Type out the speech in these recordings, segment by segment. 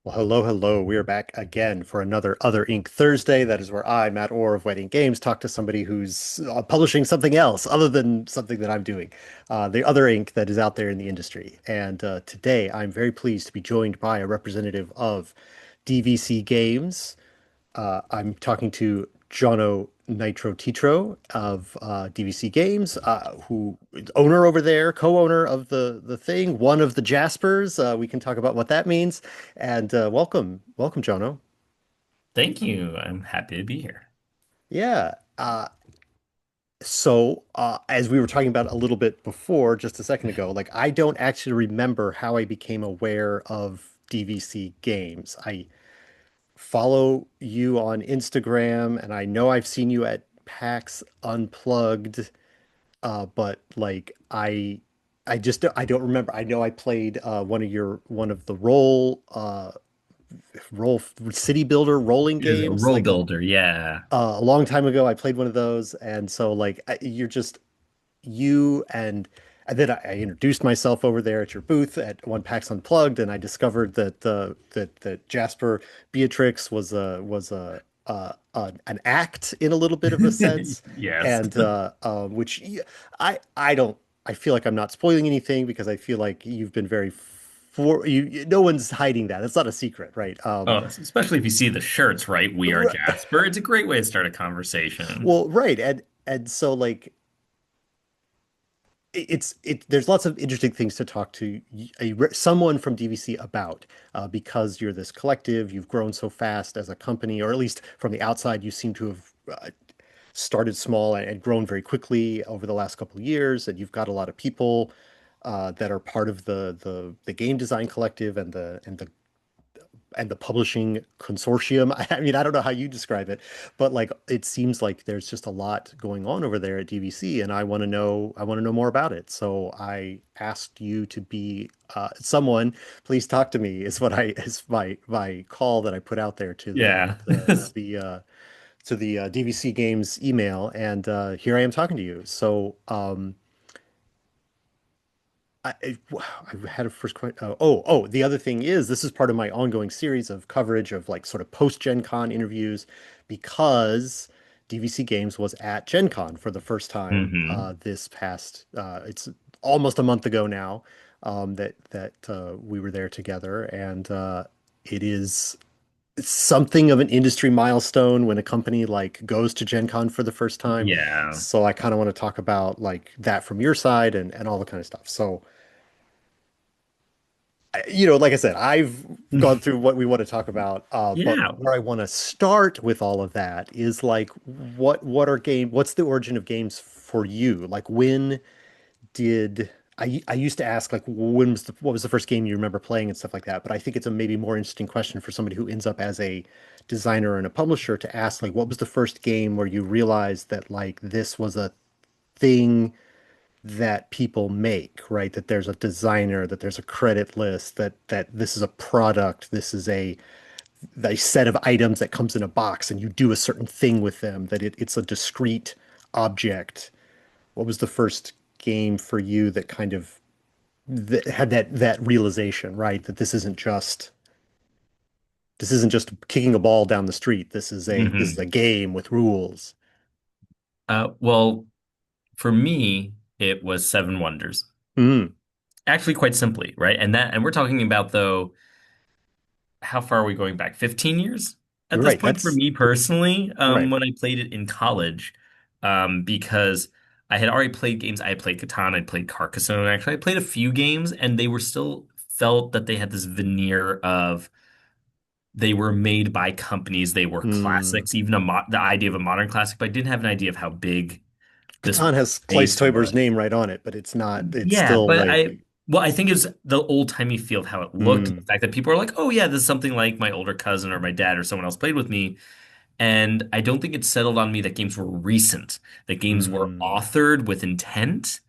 Well, hello, hello. We are back again for another Other Ink Thursday. That is where I, Matt Orr of Wedding Games, talk to somebody who's publishing something else other than something that I'm doing, the other ink that is out there in the industry. And today I'm very pleased to be joined by a representative of DVC Games. I'm talking to Jono Naito-Tetro of DVC Games, who owner over there, co-owner of the thing, one of the Jaspers. We can talk about what that means. And welcome, Jono. Thank you. I'm happy to be here. Yeah. As we were talking about a little bit before, just a second ago, like I don't actually remember how I became aware of DVC Games. I follow you on Instagram, and I know I've seen you at PAX Unplugged, but like I don't remember. I know I played one of the roll city builder rolling It is a games role like builder. Yeah. a long time ago. I played one of those, and so you're just you and then I introduced myself over there at your booth at One PAX Unplugged, and I discovered that Jasper Beatrix was an act in a little bit of a sense, Yes. and which I don't I feel like I'm not spoiling anything because I feel like you've been very for you. No one's hiding that. It's not a secret, right? Oh, especially if you see the shirts, right? We are Jasper. It's a great way to start a conversation. Well, right, and so like there's lots of interesting things to talk to someone from DVC about because you're this collective, you've grown so fast as a company, or at least from the outside, you seem to have started small and grown very quickly over the last couple of years, and you've got a lot of people that are part of the game design collective and the publishing consortium. I mean, I don't know how you describe it, but like it seems like there's just a lot going on over there at DVC, and I want to know more about it. So I asked you to be someone. Please talk to me. Is what I is my call that I put out there to Yeah. the DVC Games email, and here I am talking to you. So I had a first question. The other thing is this is part of my ongoing series of coverage of like sort of post-Gen Con interviews because DVC Games was at Gen Con for the first time hmm this past it's almost a month ago now that we were there together, and it is something of an industry milestone when a company like goes to Gen Con for the first time. Yeah. So I kind of want to talk about like that from your side and all the kind of stuff. So like I said, I've gone through what we want to talk about, but Yeah. where I want to start with all of that is like, what's the origin of games for you? Like, when did I used to ask like, what was the first game you remember playing and stuff like that, but I think it's a maybe more interesting question for somebody who ends up as a designer and a publisher to ask like, what was the first game where you realized that like this was a thing that people make, right? That there's a designer, that there's a credit list, that this is a product, this is a set of items that comes in a box and you do a certain thing with them, that it's a discrete object. What was the first game for you that kind of that had that realization, right? That this isn't just kicking a ball down the street. This is hmm a game with rules. well, for me, it was Seven Wonders. Mm, Actually, quite simply, right? And we're talking about though, how far are we going back? 15 years at this right. point for That's me personally, right. when I played it in college, because I had already played games. I had played Catan, I played Carcassonne. Actually, I played a few games, and they were still felt that they had this veneer of they were made by companies. They were Mm. classics, even the idea of a modern classic, but I didn't have an idea of how big this Catan has Clay base Stoiber's was. name right on it, but it's not, it's Yeah, still but like, I think it's the old-timey feel of how it looked, and the mm, fact that people are like, "Oh yeah, this is something like my older cousin or my dad or someone else played with me." And I don't think it settled on me that games were recent, that games were mm, authored with intent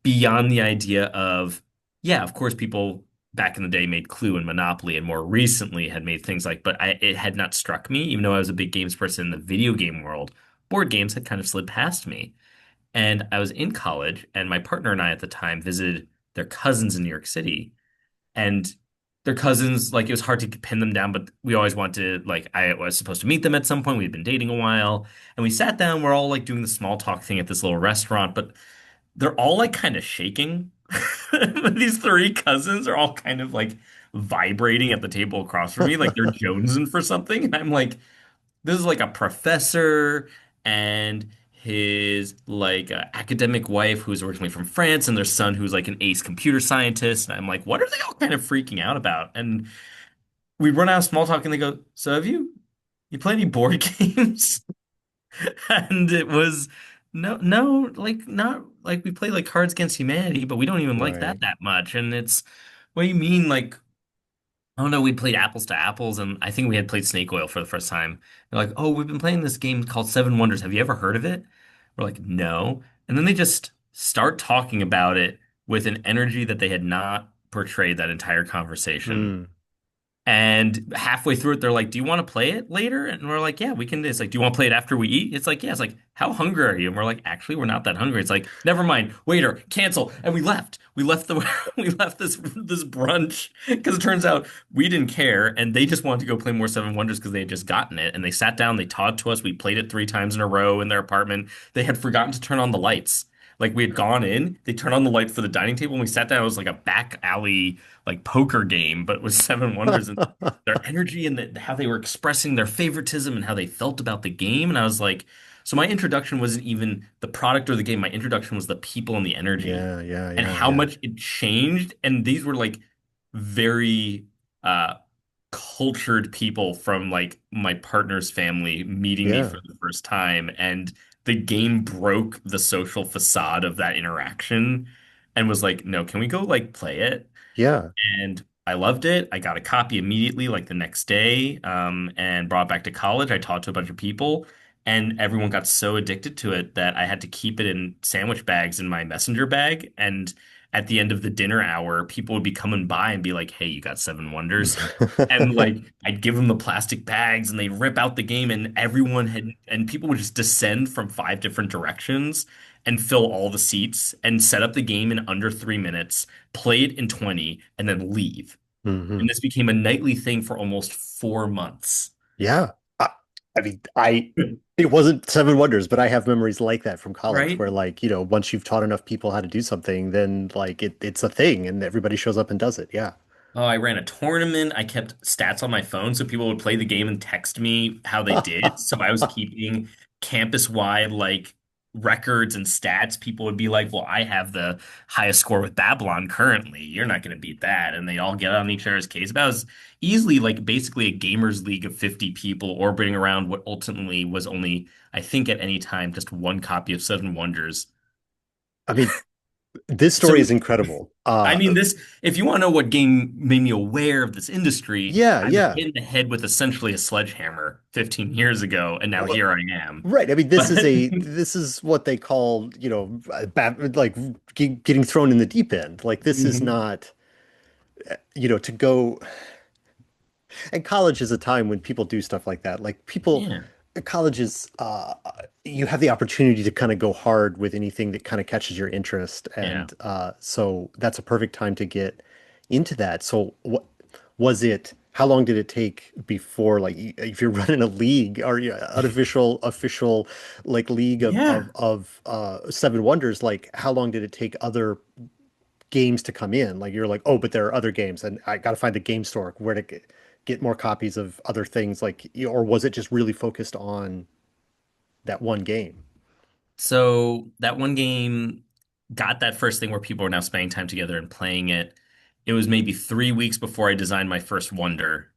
beyond the idea of, yeah, of course, people back in the day made Clue and Monopoly, and more recently had made things like, but it had not struck me, even though I was a big games person in the video game world. Board games had kind of slid past me. And I was in college, and my partner and I at the time visited their cousins in New York City. And they're cousins. Like it was hard to pin them down, but we always wanted like I was supposed to meet them at some point. We had been dating a while, and we sat down. We're all like doing the small talk thing at this little restaurant, but they're all like kind of shaking. These three cousins are all kind of like vibrating at the table across from me, like they're jonesing for something. And I'm like, this is like a professor and his like academic wife who's originally from France and their son who's like an ace computer scientist. And I'm like, what are they all kind of freaking out about? And we run out of small talk and they go, so have you play any board games? And it was no, like not like we play like Cards Against Humanity, but we don't even like Right. that much. And it's what do you mean like I don't know, we played Apples to Apples, and I think we had played Snake Oil for the first time. They're like, oh, we've been playing this game called Seven Wonders. Have you ever heard of it? We're like, no. And then they just start talking about it with an energy that they had not portrayed that entire conversation. Mm. And halfway through it, they're like, do you want to play it later? And we're like, yeah, we can. It's like, do you want to play it after we eat? It's like, yeah. It's like, how hungry are you? And we're like, actually, we're not that hungry. It's like, never mind, waiter, cancel. And we left. We left the we left this brunch because it turns out we didn't care, and they just wanted to go play more Seven Wonders because they had just gotten it. And they sat down, they taught to us. We played it 3 times in a row in their apartment. They had forgotten to turn on the lights. Like we had gone in, they turned on the light for the dining table, and we sat down. It was like a back alley like poker game, but with Seven Wonders. And their energy and how they were expressing their favoritism and how they felt about the game. And I was like, so my introduction wasn't even the product or the game. My introduction was the people and the energy Yeah, yeah, and yeah, how yeah. much it changed. And these were like very cultured people from like my partner's family meeting me Yeah. for the first time. And the game broke the social facade of that interaction and was like, no, can we go like play it? Yeah. And I loved it. I got a copy immediately, like the next day, and brought it back to college. I taught to a bunch of people, and everyone got so addicted to it that I had to keep it in sandwich bags in my messenger bag. And at the end of the dinner hour, people would be coming by and be like, "Hey, you got Seven Wonders?" And like I'd give them the plastic bags, and they'd rip out the game, and everyone had, and people would just descend from 5 different directions and fill all the seats and set up the game in under 3 minutes, play it in 20, and then leave. Hmm. And this became a nightly thing for almost 4 months. Yeah. I mean, it wasn't Seven Wonders, but I have memories like that from college Right? where like, once you've taught enough people how to do something, then like it's a thing and everybody shows up and does it. Yeah. Oh, I ran a tournament. I kept stats on my phone so people would play the game and text me how they did. So I was keeping campus-wide like records and stats. People would be like, "Well, I have the highest score with Babylon currently. You're not going to beat that." And they all get on each other's case. But I was easily like basically a gamers league of 50 people orbiting around what ultimately was only, I think, at any time just one copy of Seven Wonders. I mean, this story So is incredible. I mean, this, if you want to know what game made me aware of this industry, Yeah, I was yeah. hit in the head with essentially a sledgehammer 15 years ago, and now Well, here I am. right. I mean, But this is what they call, like getting thrown in the deep end. Like this is Mhm. not, to go. And college is a time when people do stuff like that. Like people, Yeah, college is, you have the opportunity to kind of go hard with anything that kind of catches your interest, yeah, and so that's a perfect time to get into that. So, what was it? How long did it take before, like, if you're running a league or unofficial, official, like league of yeah. Seven Wonders? Like, how long did it take other games to come in? Like you're like, oh, but there are other games, and I got to find a game store where to get more copies of other things. Like, or was it just really focused on that one game? So that one game got that first thing where people are now spending time together and playing it. It was maybe 3 weeks before I designed my first Wonder,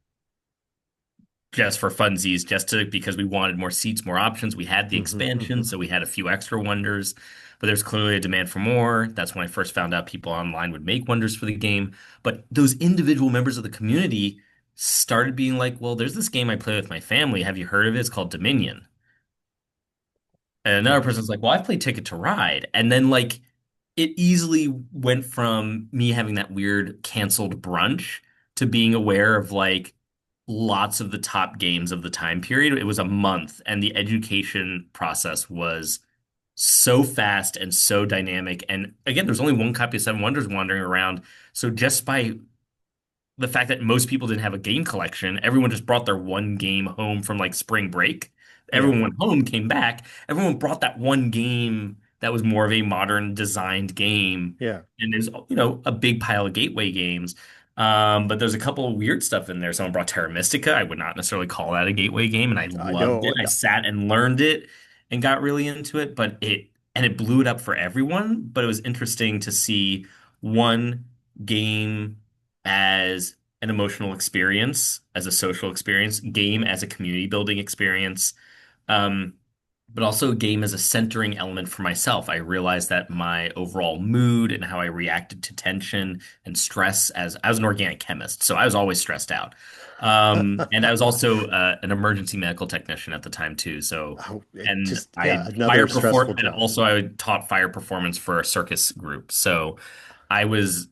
just for funsies, just to because we wanted more seats, more options. We had the Hmm. expansion, Hmm. so we had a few extra wonders, but there's clearly a demand for more. That's when I first found out people online would make wonders for the game. But those individual members of the community started being like, well, there's this game I play with my family. Have you heard of it? It's called Dominion. And another person's like, well, I've played Ticket to Ride. And then like it easily went from me having that weird canceled brunch to being aware of like lots of the top games of the time period. It was a month, and the education process was so fast and so dynamic. And again, there's only one copy of Seven Wonders wandering around. So just by the fact that most people didn't have a game collection. Everyone just brought their one game home from like spring break. Yeah. Everyone went home, came back. Everyone brought that one game that was more of a modern designed game. Yeah. And there's, a big pile of gateway games. But there's a couple of weird stuff in there. Someone brought Terra Mystica. I would not necessarily call that a gateway game, and I I loved know. it. I sat and learned it and got really into it, it blew it up for everyone. But it was interesting to see one game as an emotional experience, as a social experience, game as a community building experience, um, but also game as a centering element for myself. I realized that my overall mood and how I reacted to tension and stress, as I was an organic chemist, so I was always stressed out. And I was also an emergency medical technician at the time too. So, Oh, it and just, yeah, another stressful and job. also I taught fire performance for a circus group. So I was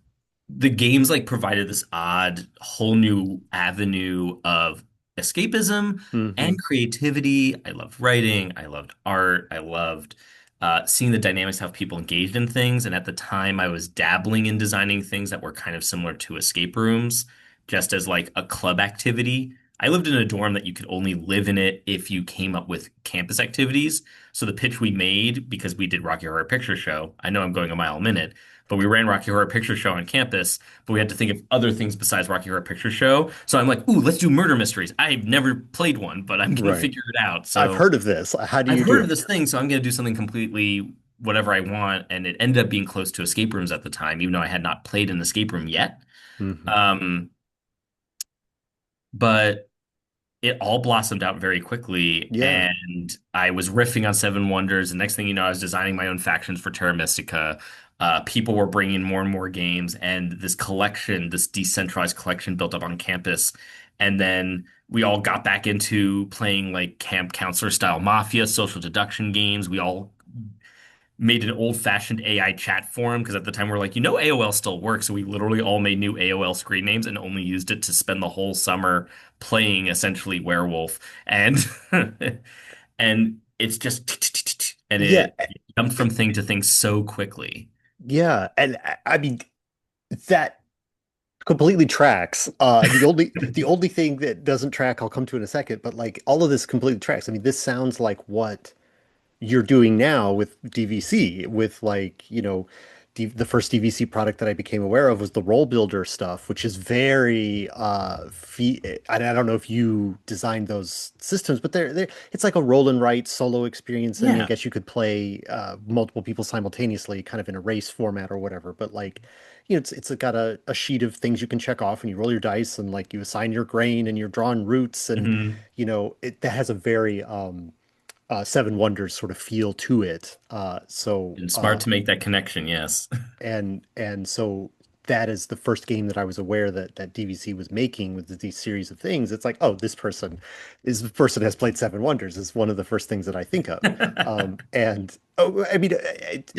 the games like provided this odd whole new avenue of escapism Hmm. and creativity. I loved writing, I loved art, I loved seeing the dynamics how people engaged in things. And at the time, I was dabbling in designing things that were kind of similar to escape rooms, just as like a club activity. I lived in a dorm that you could only live in it if you came up with campus activities. So the pitch we made, because we did Rocky Horror Picture Show, I know I'm going a mile a minute, but we ran Rocky Horror Picture Show on campus, but we had to think of other things besides Rocky Horror Picture Show. So I'm like, ooh, let's do murder mysteries. I've never played one, but I'm gonna Right. figure it out. I've So heard of this. How do I've you do heard of it? this thing, so I'm gonna do something completely whatever I want. And it ended up being close to escape rooms at the time, even though I had not played an escape room yet. Hmm. Um, but it all blossomed out very quickly, Yeah. and I was riffing on Seven Wonders. And next thing you know, I was designing my own factions for Terra Mystica. People were bringing more and more games, and this collection, this decentralized collection, built up on campus. And then we all got back into playing like camp counselor style mafia, social deduction games. We all made an old-fashioned AI chat forum because at the time we're like, AOL still works. So we literally all made new AOL screen names and only used it to spend the whole summer playing essentially Werewolf. And and it's just and Yeah. it jumped from thing to thing so quickly. Yeah. And I mean, that completely tracks. The only thing that doesn't track, I'll come to in a second, but like all of this completely tracks. I mean, this sounds like what you're doing now with DVC, with like, the first DVC product that I became aware of was the role builder stuff, which is very I don't know if you designed those systems, but they're it's like a roll and write solo experience. I mean, I Yeah. guess you could play multiple people simultaneously, kind of in a race format or whatever, but like, it's got a sheet of things you can check off and you roll your dice and like you assign your grain and you're drawing routes and Hmm. that has a very Seven Wonders sort of feel to it. And smart to make that connection, yes. So that is the first game that I was aware that DVC was making with these series of things. It's like, oh, this person has played Seven Wonders is one of the first things that I think of. And oh, I mean,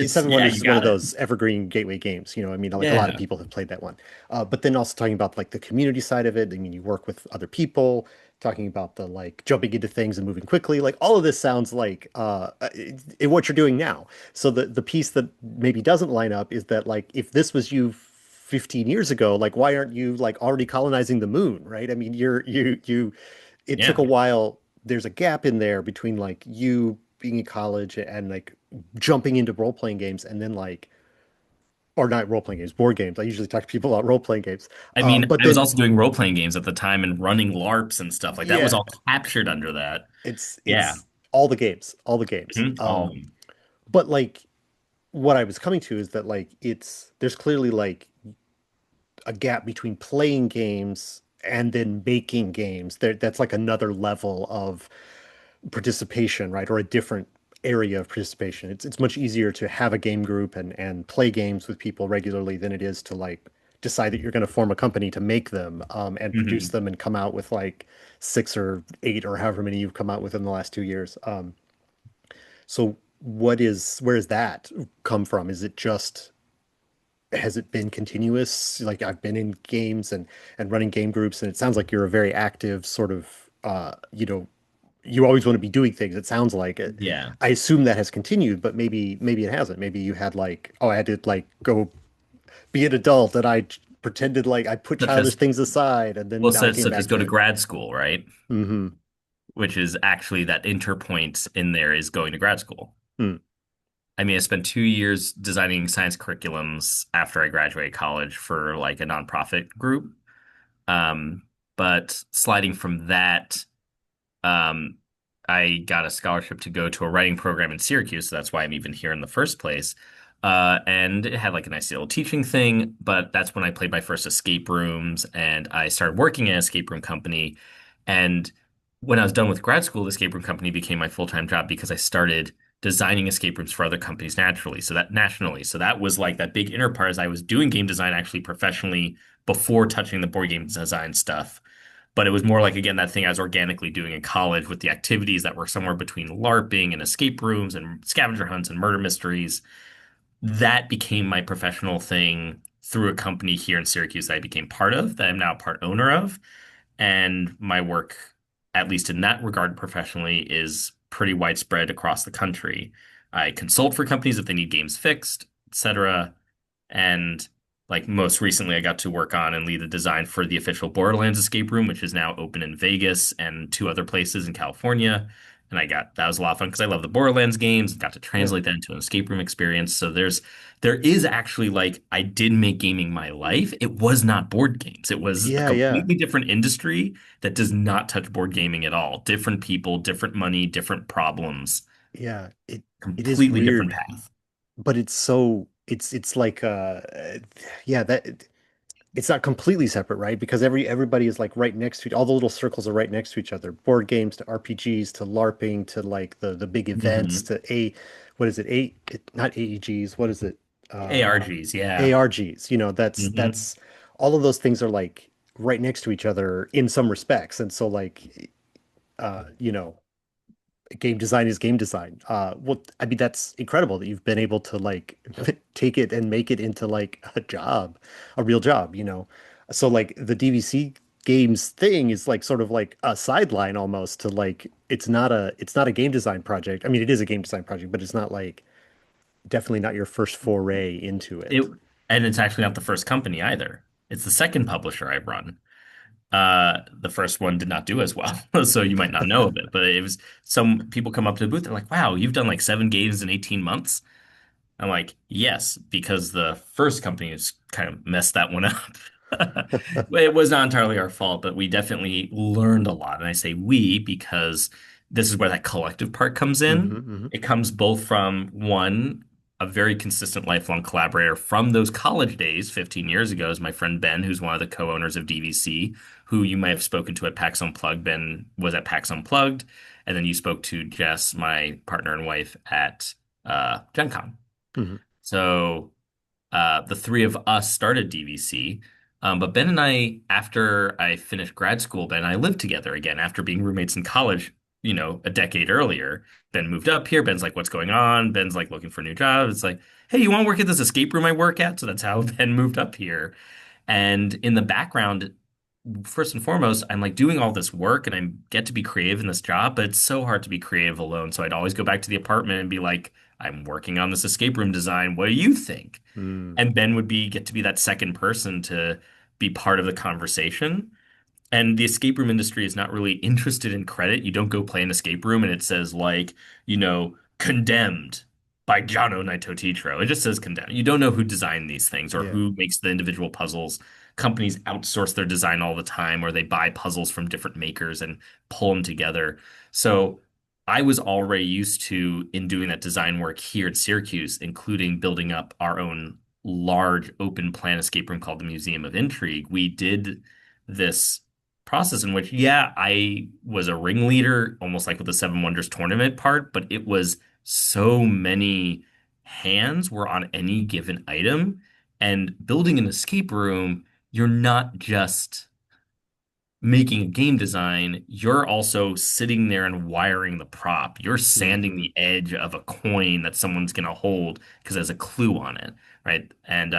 Seven Yeah, Wonders you is one of got it. those evergreen gateway games. I mean, like a lot of Yeah. people have played that one. But then also talking about like the community side of it. I mean, you work with other people, talking about the like jumping into things and moving quickly. Like all of this sounds like what you're doing now. So the piece that maybe doesn't line up is that like if this was you 15 years ago, like why aren't you like already colonizing the moon, right? I mean, it took Yeah. a while. There's a gap in there between like you being in college and like jumping into role-playing games and then like or not role-playing games, board games. I usually talk to people about role-playing games. I mean, But I was then also doing role-playing games at the time and running LARPs and stuff like that was yeah, all captured under that. Yeah. it's all the games, all the games. Mhm. All of them. But like what I was coming to is that like there's clearly like a gap between playing games and then making games. That's like another level of participation, right? Or a different area of participation. It's much easier to have a game group and play games with people regularly than it is to like decide that you're going to form a company to make them and produce Hmm. them and come out with like six or eight or however many you've come out with in the last 2 years. So where does that come from? Is it just has it been continuous? Like I've been in games and running game groups, and it sounds like you're a very active sort of you always want to be doing things. It sounds like it. Yeah. I assume that has continued, but maybe it hasn't. Maybe you had like, oh, I had to like go be an adult and I pretended like I put such childish as things aside, and well, then now I such, came such as back go to to it. grad school, right? Hmm. Which is actually that interpoint in there is going to grad school. Hmm. I mean, I spent 2 years designing science curriculums after I graduated college for like a nonprofit group. Um, but sliding from that, um, I got a scholarship to go to a writing program in Syracuse, so that's why I'm even here in the first place. And it had like a nice little teaching thing, but that's when I played my first escape rooms and I started working at an escape room company. And when I was done with grad school, the escape room company became my full-time job because I started designing escape rooms for other companies naturally. So that nationally. So that was like that big inner part as I was doing game design actually professionally before touching the board game design stuff. But it was more like, again, that thing I was organically doing in college with the activities that were somewhere between LARPing and escape rooms and scavenger hunts and murder mysteries. That became my professional thing through a company here in Syracuse that I became part of, that I'm now part owner of. And my work, at least in that regard professionally, is pretty widespread across the country. I consult for companies if they need games fixed, etc. And like most recently, I got to work on and lead the design for the official Borderlands escape room, which is now open in Vegas and two other places in California. And that was a lot of fun because I love the Borderlands games, got to Yeah. translate that into an escape room experience. So there is actually like I did make gaming my life. It was not board games. It was a Yeah, yeah, completely different industry that does not touch board gaming at all. Different people, different money, different problems, yeah. It is completely different weird, path. but it's like yeah, that it's not completely separate, right? Because everybody is like right next to all the little circles are right next to each other. Board games to RPGs to LARPing to like the big events Hmm. to what is it? Not AEGs, what is it? ARGs, yeah. ARGs. Hmm. That's all of those things are like right next to each other in some respects. And so like you know, game design is game design. Well, I mean, that's incredible that you've been able to like take it and make it into like a job, a real job. So like the DVC games thing is like sort of like a sideline almost to like it's not a game design project. I mean, it is a game design project, but it's not like definitely not your first foray into It it. and it's actually not the first company either. It's the second publisher I run. The first one did not do as well, so you might not know of it. But it was some people come up to the booth, they're like, "Wow, you've done like 7 games in 18 months." I'm like, yes, because the first company has kind of messed that one up. It was not entirely our fault, but we definitely learned a lot. And I say we because this is where that collective part comes Hmm. in. Hmm. It comes both from one, a very consistent lifelong collaborator from those college days 15 years ago is my friend Ben, who's one of the co-owners of DVC, who you might have spoken to at PAX Unplugged. Ben was at PAX Unplugged. And then you spoke to Jess, my partner and wife, at Gen Con. Hmm. So the three of us started DVC. But Ben and I, after I finished grad school, Ben and I lived together again after being roommates in college, a decade earlier. Ben moved up here. Ben's like, what's going on? Ben's like looking for a new job. It's like, hey, you want to work at this escape room I work at? So that's how Ben moved up here. And in the background, first and foremost, I'm like doing all this work and I get to be creative in this job, but it's so hard to be creative alone. So I'd always go back to the apartment and be like, I'm working on this escape room design. What do you think? Mm. And Ben would get to be that second person to be part of the conversation. And the escape room industry is not really interested in credit. You don't go play an escape room and it says like, condemned by Jono Naito-Tetro. It just says condemned. You don't know who designed these things or Yeah. who makes the individual puzzles. Companies outsource their design all the time, or they buy puzzles from different makers and pull them together. So I was already used to in doing that design work here at Syracuse, including building up our own large open plan escape room called the Museum of Intrigue. We did this process in which, yeah, I was a ringleader, almost like with the Seven Wonders tournament part, but it was so many hands were on any given item. And building an escape room, you're not just making a game design, you're also sitting there and wiring the prop. You're sanding Hmm. the edge of a coin that someone's going to hold because there's a clue on it, right? And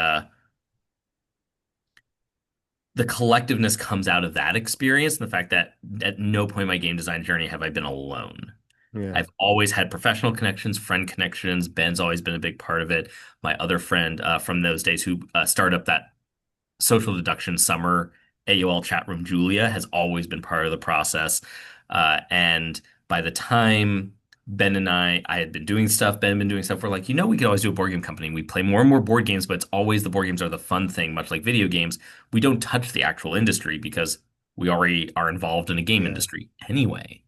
the collectiveness comes out of that experience and the fact that at no point in my game design journey have I been alone. Yeah. I've always had professional connections, friend connections. Ben's always been a big part of it. My other friend from those days who started up that social deduction summer AOL chat room Julia has always been part of the process. And by the time Ben and I had been doing stuff, Ben had been doing stuff, we're like, we could always do a board game company. We play more and more board games, but it's always the board games are the fun thing, much like video games. We don't touch the actual industry because we already are involved in a game Yeah. industry anyway.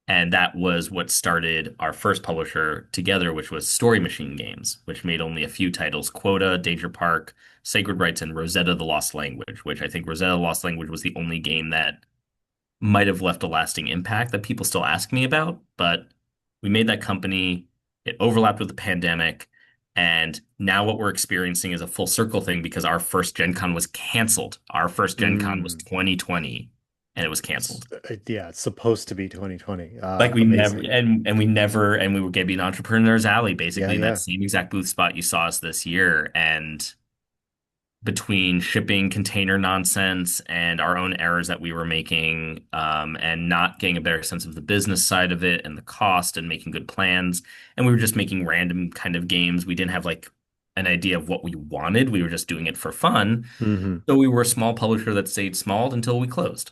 And that was what started our first publisher together, which was Story Machine Games, which made only a few titles: Quota, Danger Park, Sacred Rights, and Rosetta the Lost Language, which I think Rosetta the Lost Language was the only game that might have left a lasting impact that people still ask me about. But we made that company, it overlapped with the pandemic. And now what we're experiencing is a full circle thing because our first Gen Con was canceled. Our first Gen Con was Mm. 2020 and it was canceled. Yeah, it's supposed to be 2020. Like we never Amazing. and we never and we were gonna be an entrepreneur's alley Yeah, basically in that yeah. same exact booth spot you saw us this year. And between shipping container nonsense and our own errors that we were making, and not getting a better sense of the business side of it and the cost and making good plans, and we were just making random kind of games. We didn't have like an idea of what we wanted. We were just doing it for fun. Hmm. So we were a small publisher that stayed small until we closed.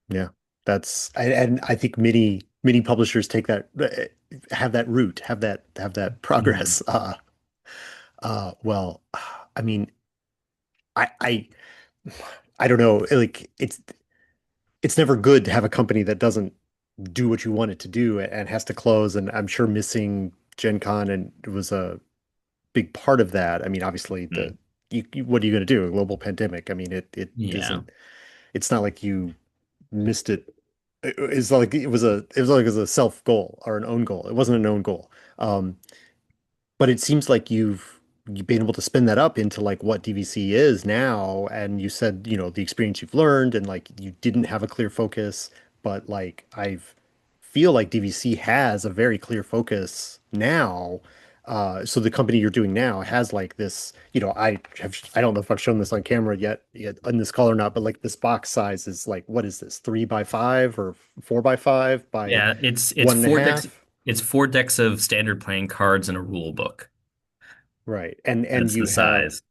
Yeah. And I think many publishers take that have that route, have that Mhm. progress. Well, I mean, I I I don't know, like it's never good to have a company that doesn't do what you want it to do and has to close. And I'm sure missing Gen Con and it was a big part of that. I mean, obviously Mm. what are you going to do? A global pandemic. I mean, it Yeah. isn't. It's not like you missed it. It's not like it was a self goal or an own goal. It wasn't an own goal. But it seems like you've been able to spin that up into like what DVC is now. And you said, the experience you've learned and like you didn't have a clear focus, but like feel like DVC has a very clear focus now. So the company you're doing now has like this, I don't know if I've shown this on camera yet on this call or not, but like this box size is like, what is this, 3 by 5 or 4 by 5 by Yeah, it's one and a four decks. half? It's four decks of standard playing cards and a rule book. Right. And That's the size.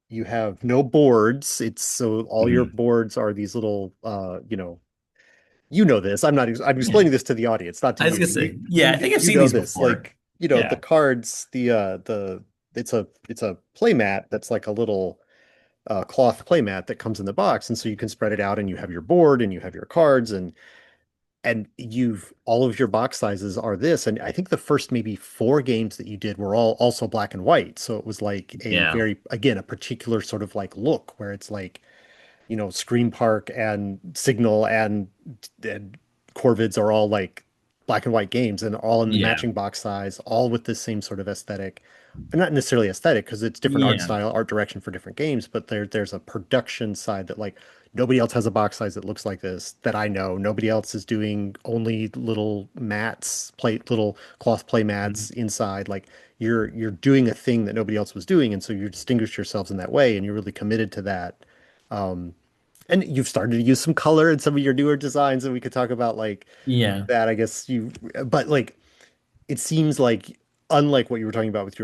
you have no boards. It's so all your Mhm. boards are these little you know this. I'm Yeah, explaining this to the audience, not to I was you, gonna but say, yeah, I think I've you seen know these this. before. Like, the Yeah, cards, the it's a play mat that's like a little cloth play mat that comes in the box, and so you can spread it out and you have your board and you have your cards and you've all of your box sizes are this. And I think the first maybe 4 games that you did were all also black and white. So it was like a yeah, very, again, a particular sort of like look where it's like, Screen Park and Signal and Corvids are all like black and white games and all in the yeah, matching box size, all with the same sort of aesthetic. And not necessarily aesthetic because it's different art yeah. style, art direction for different games, but there's a production side that like nobody else has a box size that looks like this that I know. Nobody else is doing only little mats, little cloth play Mhm. mats inside. Like you're doing a thing that nobody else was doing, and so you distinguish yourselves in that way, and you're really committed to that. Um, and you've started to use some color in some of your newer designs, and we could talk about like Yeah, that, I guess but like it seems like unlike what you were talking about with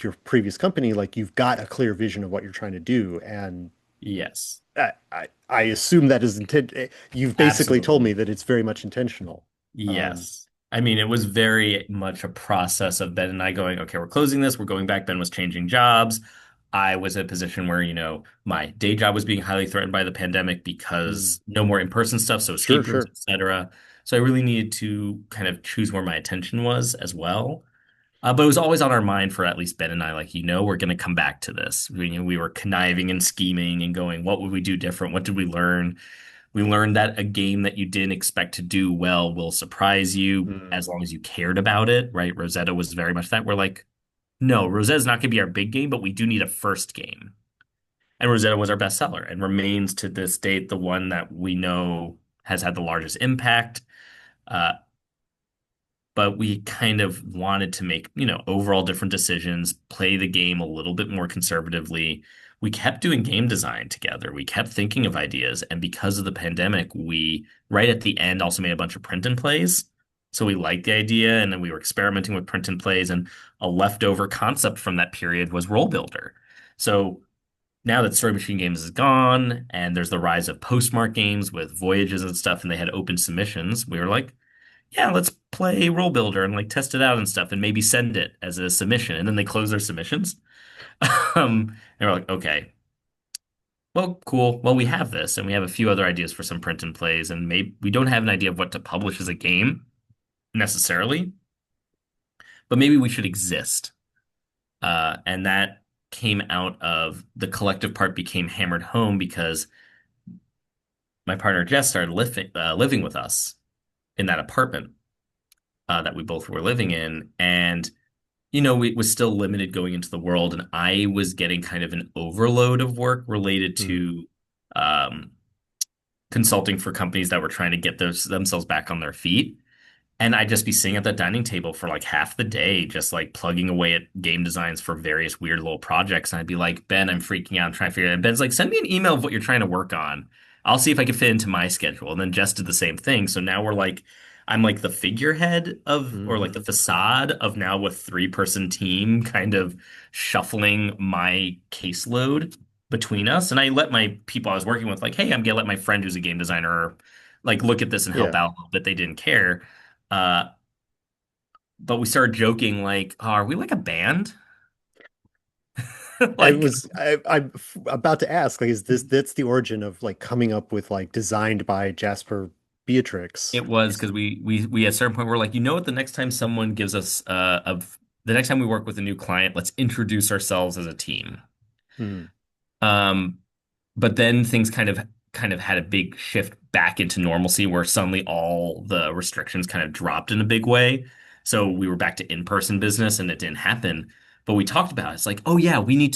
your previous company, like you've got a clear vision of what you're trying to do. And yes, I assume that is intent. You've basically told me absolutely. that it's very much intentional. Um, Yes. I mean, it was very much a process of Ben and I going, okay, we're closing this, we're going back. Ben was changing jobs. I was in a position where, my day job was being highly threatened by the pandemic mm, because no more in-person stuff, so sure, escape rooms, sure. etc. So I really needed to kind of choose where my attention was as well. But it was always on our mind for at least Ben and I, like, we're going to come back to this. We were conniving and scheming and going, what would we do different? What did we learn? We learned that a game that you didn't expect to do well will surprise you Mm, as long as you cared about it, right? Rosetta was very much that. We're like, no, Rosetta's not going to be our big game, but we do need a first game. And Rosetta was our bestseller and remains to this date the one that we know has had the largest impact. Uh, but we kind of wanted to make, overall different decisions, play the game a little bit more conservatively. We kept doing game design together. We kept thinking of ideas. And because of the pandemic, we, right at the end, also made a bunch of print and plays. So we liked the idea. And then we were experimenting with print and plays. And a leftover concept from that period was Role Builder. So now that Story Machine Games is gone and there's the rise of postmark games with voyages and stuff, and they had open submissions, we were like, yeah, let's play Role Builder and like test it out and stuff and maybe send it as a submission. And then they close their submissions. And we're like, okay, well, cool. Well, we have this and we have a few other ideas for some print and plays, and maybe we don't have an idea of what to publish as a game necessarily, but maybe we should exist. And that came out of the collective part became hammered home because my partner Jess started living with us in that apartment that we both were living in. And, we was still limited going into the world. And I was getting kind of an overload of work related Mm, to um, consulting for companies that were trying to get themselves back on their feet. And I'd just be sitting at that dining table for like half the day, just like plugging away at game designs for various weird little projects. And I'd be like, Ben, I'm freaking out. I'm trying to figure it out. And Ben's like, send me an email of what you're trying to work on. I'll see if I can fit into my schedule. And then Jess did the same thing. So now I'm like the figurehead of, or like the hmm. facade of now a three-person team kind of shuffling my caseload between us. And I let my people I was working with, like, hey, I'm gonna let my friend who's a game designer like look at this and help Yeah. out a little bit. They didn't care. Uh, but we started joking like, oh, are we like a band? Like I'm about to ask, like, is that's the origin of like coming up with like designed by Jasper Beatrix? it was Is because we at a certain point we're like, you know what? The next time someone gives us the next time we work with a new client, let's introduce ourselves as a team. mm, Um, but then things kind of had a big shift back into normalcy where suddenly all the restrictions kind of dropped in a big way. So we were back to in-person business and it didn't happen. But we talked about it. It's like, oh yeah, we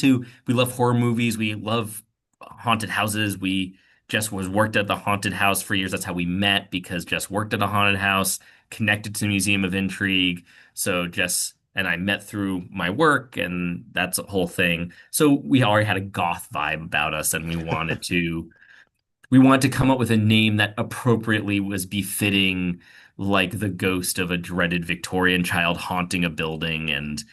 love horror movies, we love haunted houses. We Jess was worked at the haunted house for years. That's how we met because Jess worked at a haunted house, connected to the Museum of Intrigue. So Jess and I met through my work, and that's a whole thing. So we already had a goth vibe about us, and we wanted to come up with a name that appropriately was befitting like the ghost of a dreaded Victorian child haunting a building, and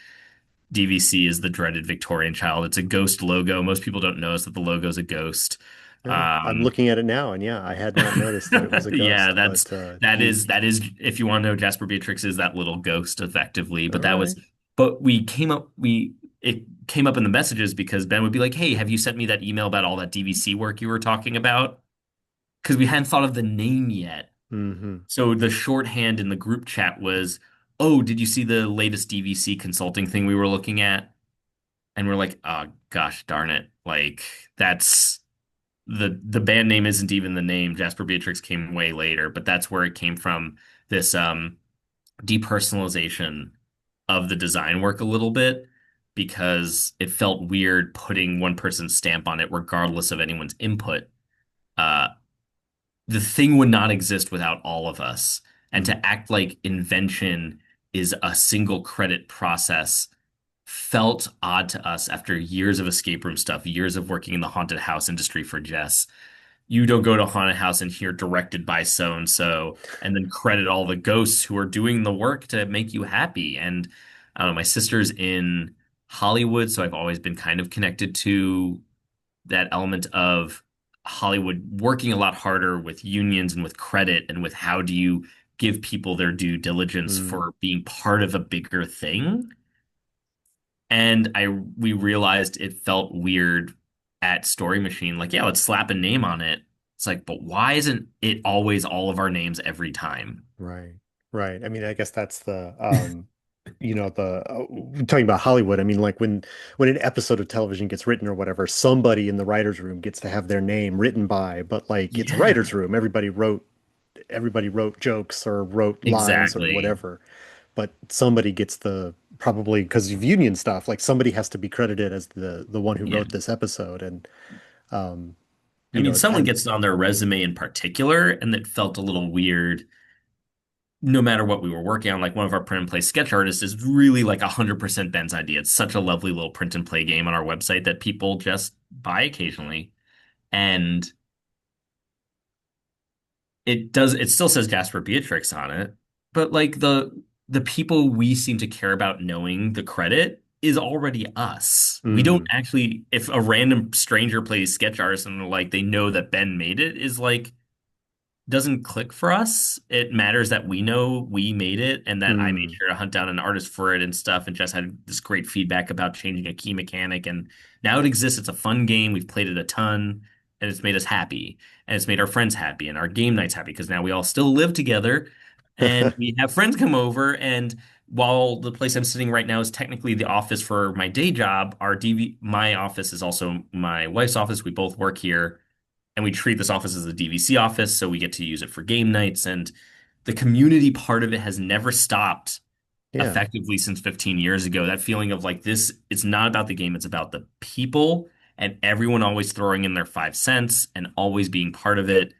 DVC is the dreaded Victorian child. It's a ghost logo. Most people don't notice that the logo is a ghost. I'm Um, looking at it now, and yeah, I had not noticed that it was a yeah, ghost, that's but that you, is that is if you want to know, Jasper Beatrix is that little ghost effectively. all right. But we came up we it came up in the messages because Ben would be like, "Hey, have you sent me that email about all that DVC work you were talking about?" Because we hadn't thought of the name yet. Hmm. So the shorthand in the group chat was, "Oh, did you see the latest DVC consulting thing we were looking at?" And we're like, "Oh gosh, darn it! Like that's." The band name isn't even the name. Jasper Beatrix came way later, but that's where it came from. This depersonalization of the design work a little bit because it felt weird putting one person's stamp on it regardless of anyone's input. Uh, the thing would not exist without all of us. And Mm, to act like invention is a single credit process felt odd to us after years of escape room stuff, years of working in the haunted house industry for Jess. You don't go to a haunted house and hear directed by so and so, and then credit all the ghosts who are doing the work to make you happy. And I don't know, my sister's in Hollywood, so I've always been kind of connected to that element of Hollywood working a lot harder with unions and with credit and with how do you give people their due diligence mm, for being part of a bigger thing. And we realized it felt weird at Story Machine. Like, yeah, let's slap a name on it. It's like, but why isn't it always all of our names every time? right, right. I mean, I guess that's the talking about Hollywood. I mean, like when an episode of television gets written or whatever, somebody in the writer's room gets to have their name written by, but like it's a Yeah, writer's room. Everybody wrote jokes or wrote lines or exactly. whatever, but somebody gets the probably because of union stuff, like somebody has to be credited as the one who Yeah. wrote this episode. And um, I mean, someone I'm gets it on their resume in particular, and that felt a little weird no matter what we were working on. Like one of our print and play sketch artists is really like 100% Ben's idea. It's such a lovely little print and play game on our website that people just buy occasionally. And it still says Jasper Beatrix on it, but like the people we seem to care about knowing the credit is already us. We don't Mm, actually, if a random stranger plays sketch artist and like they know that Ben made it, is like doesn't click for us. It matters that we know we made it and that I made mm. sure to hunt down an artist for it and stuff and just had this great feedback about changing a key mechanic. And now it exists. It's a fun game. We've played it a ton and it's made us happy and it's made our friends happy and our game nights happy because now we all still live together and we have friends come over. And while the place I'm sitting right now is technically the office for my day job, my office is also my wife's office. We both work here and we treat this office as a DVC office, so we get to use it for game nights. And the community part of it has never stopped Yeah. effectively since 15 years ago. That feeling of like this, it's not about the game, it's about the people and everyone always throwing in their 5 cents and always being part of it.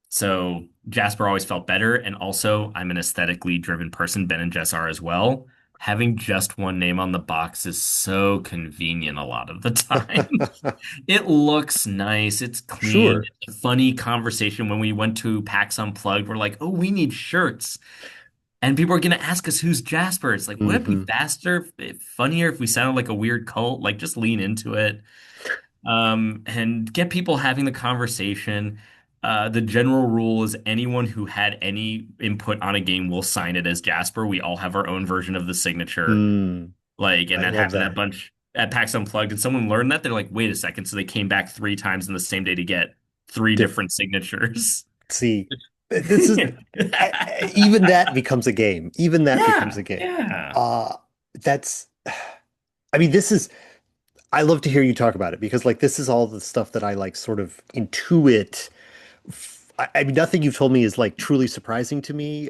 So Jasper always felt better. And also, I'm an aesthetically driven person. Ben and Jess are as well. Having just one name on the box is so convenient a lot of the time. It looks nice. It's clean. Sure. It's a funny conversation. When we went to PAX Unplugged, we're like, oh, we need shirts. And people are going to ask us who's Jasper. It's like, would it be Hmm. faster, funnier if we sounded like a weird cult? Like, just lean into it and get people having the conversation. The general rule is anyone who had any input on a game will sign it as Jasper. We all have our own version of the signature. Mm. Like, and I that love happened a that. bunch at PAX Unplugged. And someone learned that they're like, wait a second. So they came back 3 times in the same day to get three Diff different signatures. See, this is even that becomes a game. Even that becomes Yeah, a game. yeah. Uh, that's, I mean, this is, I love to hear you talk about it because like this is all the stuff that I like sort of intuit. I mean, nothing you've told me is like truly surprising to me,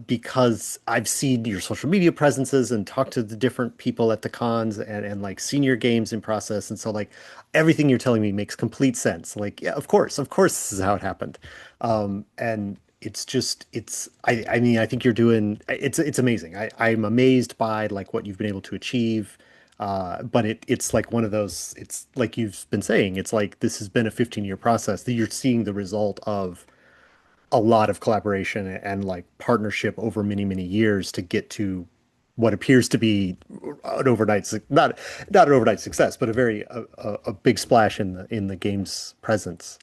because I've seen your social media presences and talked to the different people at the cons and like seen your games in process. And so like everything you're telling me makes complete sense. Like, yeah, of course, this is how it happened. And it's just, I mean, I think you're doing, it's amazing. I'm amazed by like what you've been able to achieve. But it's like one of those, it's like you've been saying, it's like this has been a 15-year process that you're seeing the result of a lot of collaboration and like partnership over many, many years to get to what appears to be an not an overnight success, but a very a big splash in the game's presence.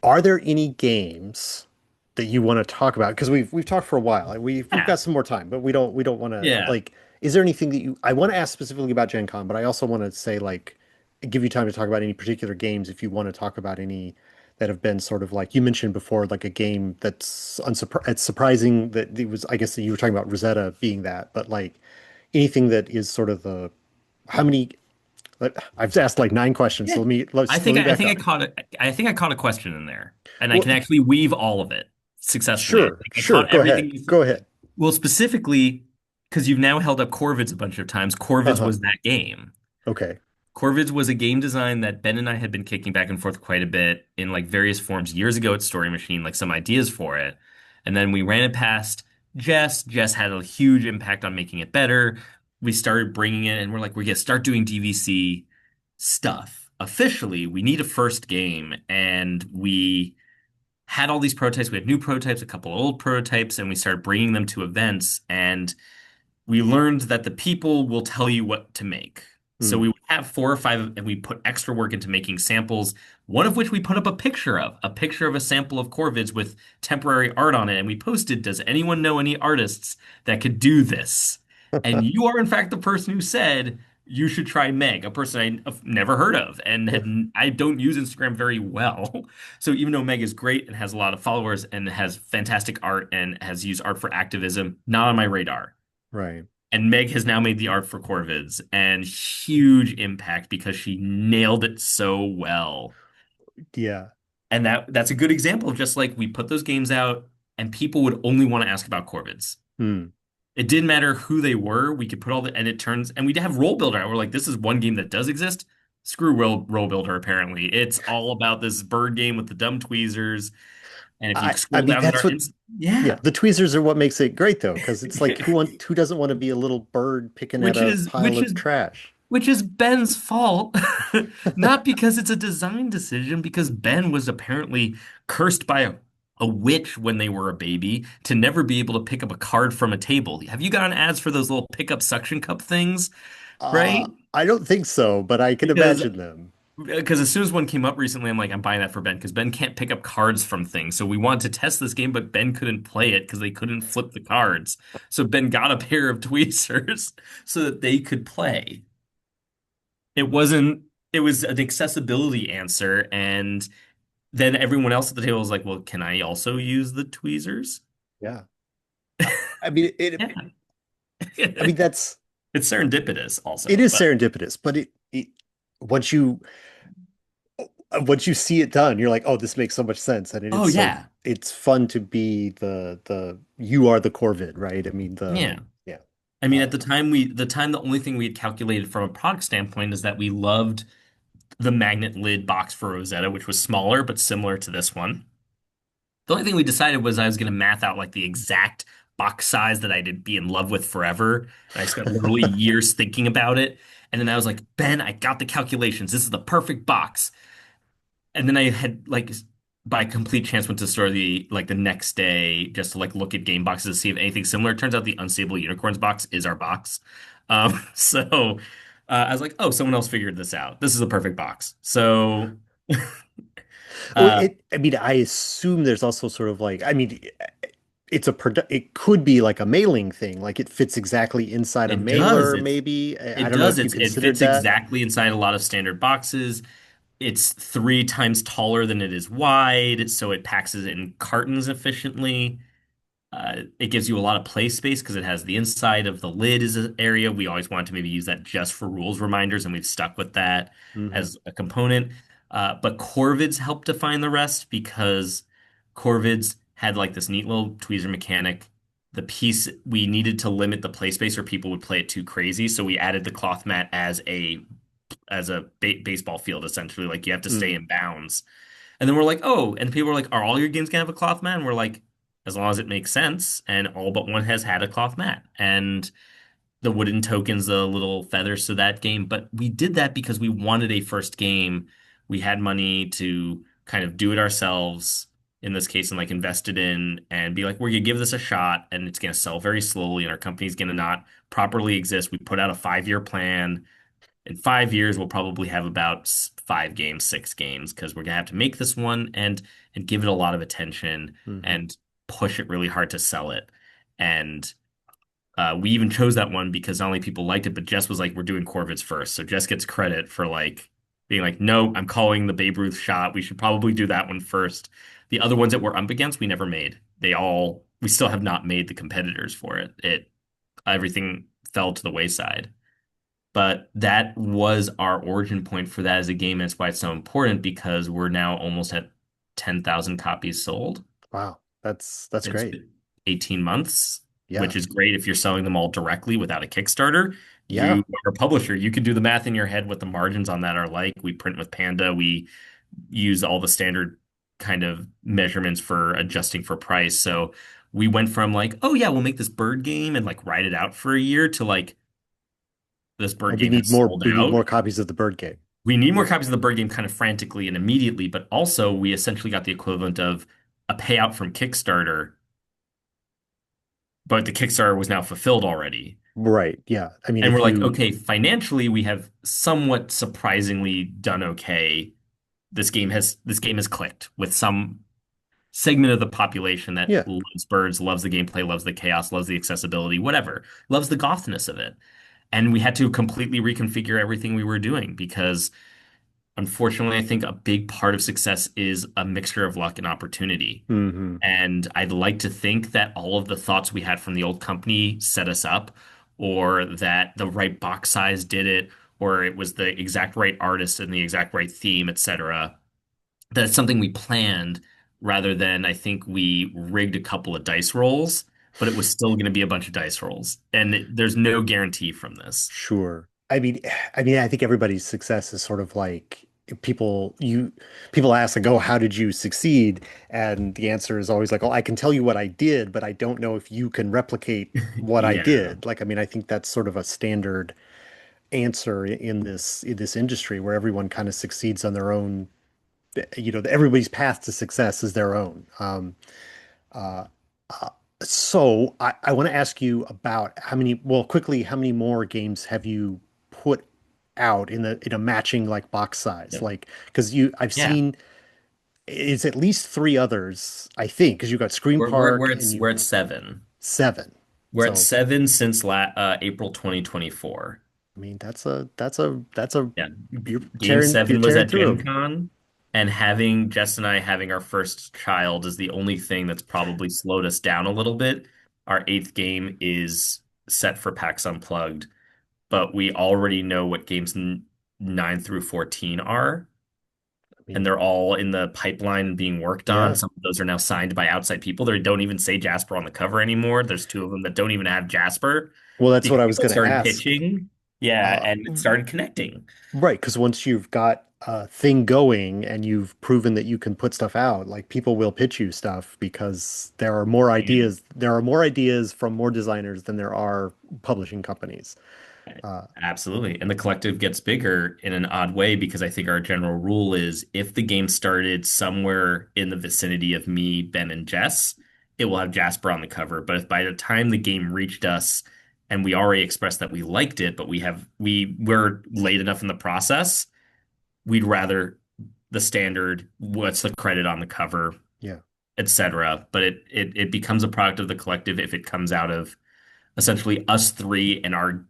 Are there any games that you want to talk about? Because we've talked for a while and we've Yeah. got some more time, but we don't want to Yeah. like. Is there anything that you? I want to ask specifically about Gen Con, but I also want to say like give you time to talk about any particular games if you want to talk about any that have been sort of like you mentioned before, like a game that's it's surprising that it was. I guess that you were talking about Rosetta being that, but like anything that is sort of the how many. I've asked like 9 questions, Yeah. so let me I back think up. I think I caught a question in there, and I Well, can actually weave all of it successfully. I sure, think I sure. caught Go everything ahead. you said. Go ahead. Well, specifically because you've now held up Corvids a bunch of times. Corvids Uh-huh. was that game. Okay. Corvids was a game design that Ben and I had been kicking back and forth quite a bit in like various forms years ago at Story Machine, like some ideas for it. And then we ran it past Jess. Jess had a huge impact on making it better. We started bringing it and we're like, we're going to start doing DVC stuff. Officially, we need a first game. And we had all these prototypes. We had new prototypes, a couple old prototypes, and we started bringing them to events. And we learned that the people will tell you what to make. So Hmm. we would have 4 or 5, and we put extra work into making samples, one of which we put up a picture of a sample of Corvids with temporary art on it. And we posted, does anyone know any artists that could do this? And you are, in fact, the person who said, you should try Meg, a person I've never heard of and I don't use Instagram very well. So even though Meg is great and has a lot of followers and has fantastic art and has used art for activism, not on my radar. Right. And Meg has now made the art for Corvids and huge impact because she nailed it so well. Yeah. And that's a good example of just like we put those games out and people would only want to ask about Corvids. Hmm. It didn't matter who they were. We could put all the and it turns and we'd have Role Builder out. We're like, this is one game that does exist. Screw Role Builder, apparently. It's all about this bird game with the dumb tweezers. And if you I scroll mean down to that's our what ins yeah, yeah. the tweezers are what makes it great though, because it's like who doesn't want to be a little bird picking at which a is pile which of is trash? Which is Ben's fault. Not because it's a design decision, because Ben was apparently cursed by a witch when they were a baby to never be able to pick up a card from a table. Have you gotten ads for those little pickup suction cup things? Right? I don't think so, but I can Because imagine them. because as soon as one came up recently, I'm like, I'm buying that for Ben because Ben can't pick up cards from things. So we wanted to test this game, but Ben couldn't play it because they couldn't flip the cards. So Ben got a pair of tweezers so that they could play. It wasn't, it was an accessibility answer. And then everyone else at the table was like, well, can I also use the tweezers? Yeah. I mean, Yeah. I mean that's It's serendipitous it also, is but serendipitous, but it once you once you see it done, you're like, oh, this makes so much sense, and oh it's so yeah. it's fun to be the you are the Corvid, right? I mean the Yeah. yeah. I mean, Uh, at the time, the only thing we had calculated from a product standpoint is that we loved the magnet lid box for Rosetta, which was smaller but similar to this one. The only thing we decided was I was going to math out like the exact box size that I'd be in love with forever. And I spent literally years thinking about it. And then I was like, Ben, I got the calculations. This is the perfect box. And then I had like by complete chance went to the store the next day just to like look at game boxes to see if anything similar. It turns out the Unstable Unicorns box is our box. So I was like, oh, someone else figured this out. This is a perfect box. So well, uh, I mean, I assume there's also sort of like, I mean, it could be like a mailing thing, like it fits exactly inside a it does. mailer, maybe. I It don't know does. if you It considered fits that. exactly inside a lot of standard boxes. It's 3 times taller than it is wide, so it packs it in cartons efficiently. It gives you a lot of play space because it has the inside of the lid is an area. We always wanted to maybe use that just for rules reminders, and we've stuck with that Hmm. as a component. But Corvids helped define the rest because Corvids had like this neat little tweezer mechanic. The piece we needed to limit the play space or people would play it too crazy, so we added the cloth mat as a baseball field essentially. Like you have to stay Hmm. in bounds. And then we're like, oh, and people were like, are all your games gonna have a cloth mat? And we're like, as long as it makes sense. And all but one has had a cloth mat. And the wooden tokens, the little feathers to that game. But we did that because we wanted a first game. We had money to kind of do it ourselves in this case and like invest it in and be like, we're gonna give this a shot and it's gonna sell very slowly and our company's gonna not properly exist. We put out a 5-year plan. In 5 years, we'll probably have about 5 games, 6 games, because we're gonna have to make this one and give it a lot of attention Hmm. and push it really hard to sell it. And we even chose that one because not only people liked it, but Jess was like, "We're doing Corvids first." So Jess gets credit for like being like, "No, I'm calling the Babe Ruth shot. We should probably do that one first." The other ones that we're up against, we never made. We still have not made the competitors for it. Everything fell to the wayside. But that was our origin point for that as a game. And that's why it's so important because we're now almost at 10,000 copies sold. Wow, that's It's great. been 18 months, Yeah, which is great if you're selling them all directly without a Kickstarter. yeah. You are a publisher. You can do the math in your head what the margins on that are like. We print with Panda. We use all the standard kind of measurements for adjusting for price. So we went from like, oh yeah, we'll make this bird game and like ride it out for a year to like this bird And we game need has more. sold We need out. more copies of the Bird Game. We need more copies of the bird game kind of frantically and immediately, but also we essentially got the equivalent of a payout from Kickstarter, but the Kickstarter was now fulfilled already. Right. Yeah. I mean, And we're if like, you, okay, financially, we have somewhat surprisingly done okay. This game has clicked with some segment of the population that yeah. loves birds, loves the gameplay, loves the chaos, loves the accessibility, whatever, loves the gothness of it. And we had to completely reconfigure everything we were doing because unfortunately, I think a big part of success is a mixture of luck and opportunity. Hmm. And I'd like to think that all of the thoughts we had from the old company set us up, or that the right box size did it, or it was the exact right artist and the exact right theme, etc. That's something we planned rather than I think we rigged a couple of dice rolls, but it was still going to be a bunch of dice rolls. And there's no guarantee from this. Sure. I mean, I think everybody's success is sort of like people ask like, "Oh, how did you succeed?" And the answer is always like, "Oh, I can tell you what I did, but I don't know if you can replicate what I Yeah. did." Like, I mean, I think that's sort of a standard answer in this industry where everyone kind of succeeds on their own everybody's path to success is their own. Uh, uh, so I want to ask you about quickly, how many more games have you put out in a matching like box size? Yeah. Like, I've Yeah. seen it's at least three others, I think, because you got Screen Park and you We're at seven. seven. We're at So, seven since April 2024. I mean, that's a Yeah. Game you're seven was tearing at through Gen them. Con, and having Jess and I having our first child is the only thing that's probably slowed us down a little bit. Our eighth game is set for PAX Unplugged, but we already know what games 9 through 14 are, I and mean, they're all in the pipeline being worked on. yeah. Some of those are now signed by outside people. They don't even say Jasper on the cover anymore. There's two of them that don't even have Jasper Well, that's what because I was people going to started ask. pitching. Yeah, Uh, and it started connecting. right, because once you've got a thing going and you've proven that you can put stuff out, like people will pitch you stuff because there are more Yeah. ideas. There are more ideas from more designers than there are publishing companies. Uh, Absolutely. And the collective gets bigger in an odd way because I think our general rule is if the game started somewhere in the vicinity of me, Ben, and Jess, it will have Jasper on the cover. But if by the time the game reached us and we already expressed that we liked it, but we're late enough in the process, we'd rather the standard, what's the credit on the cover, yeah. etc. But it becomes a product of the collective if it comes out of essentially us three and our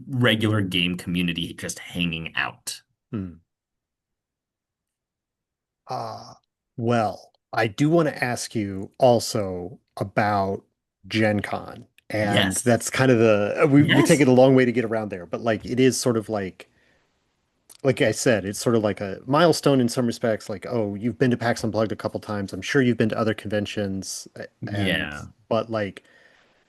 regular game community just hanging out. Hmm. Uh, well, I do want to ask you also about Gen Con. And Yes. that's kind of we take Yes. it a long way to get around there, but like it is sort of like I said, it's sort of like a milestone in some respects. Like, oh, you've been to PAX Unplugged a couple times. I'm sure you've been to other conventions, and Yeah. but like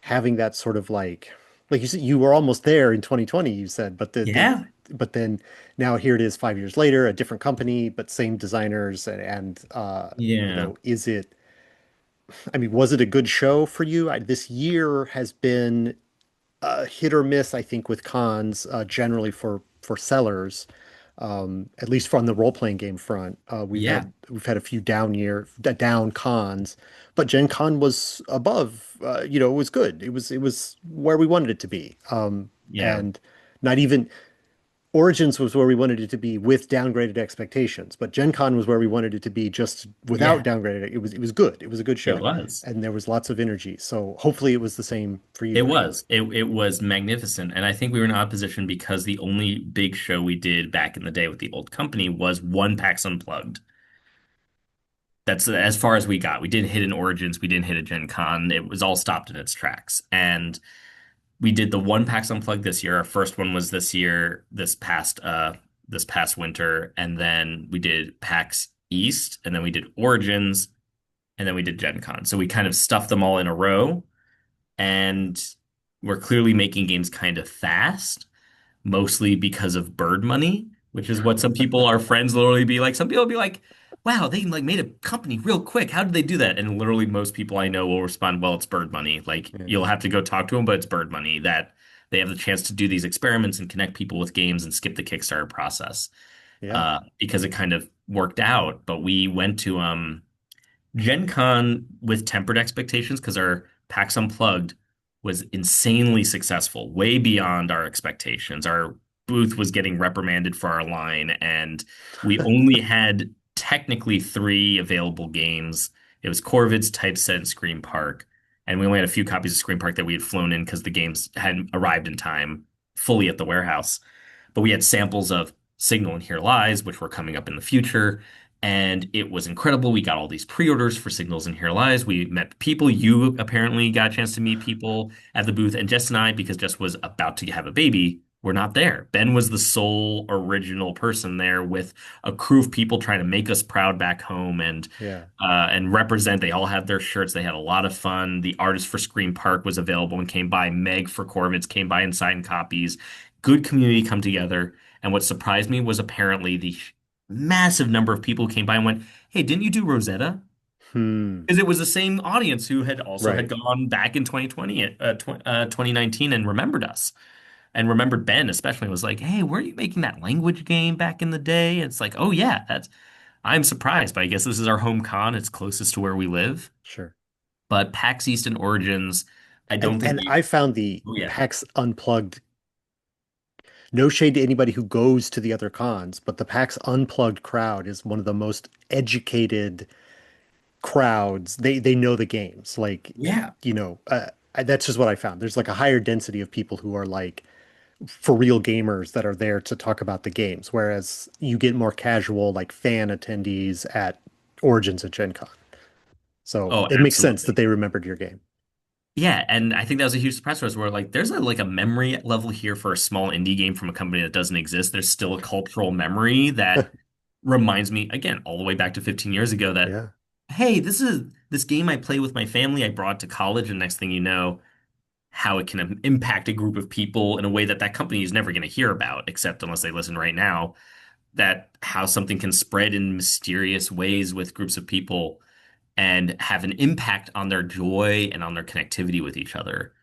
having that sort of like you said, you were almost there in 2020. You said, Yeah. but then now here it is 5 years later, a different company, but same designers, Yeah. is it? I mean, was it a good show for you? This year has been hit or miss, I think, with cons generally for sellers. At least from the role-playing game front, Yeah. we've had a few down cons, but Gen Con was above. It was good. It was where we wanted it to be. Yeah. And not even Origins was where we wanted it to be with downgraded expectations, but Gen Con was where we wanted it to be just without Yeah. downgraded. It was good. It was a good It show, was. and there was lots of energy. So hopefully it was the same for It you anyway. was. It was magnificent. And I think we were in an odd position because the only big show we did back in the day with the old company was one PAX Unplugged. That's as far as we got. We didn't hit an Origins, we didn't hit a Gen Con. It was all stopped in its tracks. And we did the one PAX Unplugged this year. Our first one was this year, this past winter, and then we did PAX East, and then we did Origins, and then we did Gen Con. So we kind of stuffed them all in a row, and we're clearly making games kind of fast, mostly because of bird money, which is what some people, our friends, literally be like. Some people be like, "Wow, they like made a company real quick. How did they do that?" And literally, most people I know will respond, "Well, it's bird money. Like Yeah. you'll have to go talk to them, but it's bird money that they have the chance to do these experiments and connect people with games and skip the Kickstarter process." Yeah. Because it kind of worked out. But we went to Gen Con with tempered expectations because our PAX Unplugged was insanely successful, way beyond our expectations. Our booth was getting reprimanded for our line, and we only had technically three available games. It was Corvid's Typeset and Scream Park, and we only had a few copies of Scream Park that we had flown in because the games hadn't arrived in time fully at the warehouse. But we had samples of Signal and Here Lies, which were coming up in the future, and it was incredible. We got all these pre-orders for Signals and Here Lies. We met people. You apparently got a chance to meet people at the booth, and Jess and I, because Jess was about to have a baby, were not there. Ben was the sole original person there with a crew of people trying to make us proud back home Yeah. and represent. They all had their shirts. They had a lot of fun. The artist for Scream Park was available and came by. Meg for Corvids came by and signed copies. Good community come together. And what surprised me was apparently the massive number of people who came by and went, "Hey, didn't you do Rosetta?" Hmm. Because it was the same audience who had also had Right. gone back in 2020, 2019 and remembered us and remembered Ben especially was like, "Hey, weren't you making that language game back in the day?" And it's like, "Oh yeah, that's." I'm surprised, but I guess this is our home con. It's closest to where we live. Sure. But PAX East and Origins, I don't think And we. I found the Oh yeah, PAX Unplugged, no shade to anybody who goes to the other cons, but the PAX Unplugged crowd is one of the most educated crowds. They know the games. Like, yeah. that's just what I found. There's like a higher density of people who are like for real gamers that are there to talk about the games, whereas you get more casual like fan attendees at Origins and Gen Con. So Oh, it makes sense that absolutely. they remembered your game. Yeah, and I think that was a huge surprise for us. Where like, there's a memory level here for a small indie game from a company that doesn't exist. There's still a cultural memory that reminds me again all the way back to 15 years ago that Yeah. hey, this is this game I play with my family. I brought to college, and next thing you know, how it can impact a group of people in a way that that company is never going to hear about, except unless they listen right now. That how something can spread in mysterious ways with groups of people and have an impact on their joy and on their connectivity with each other.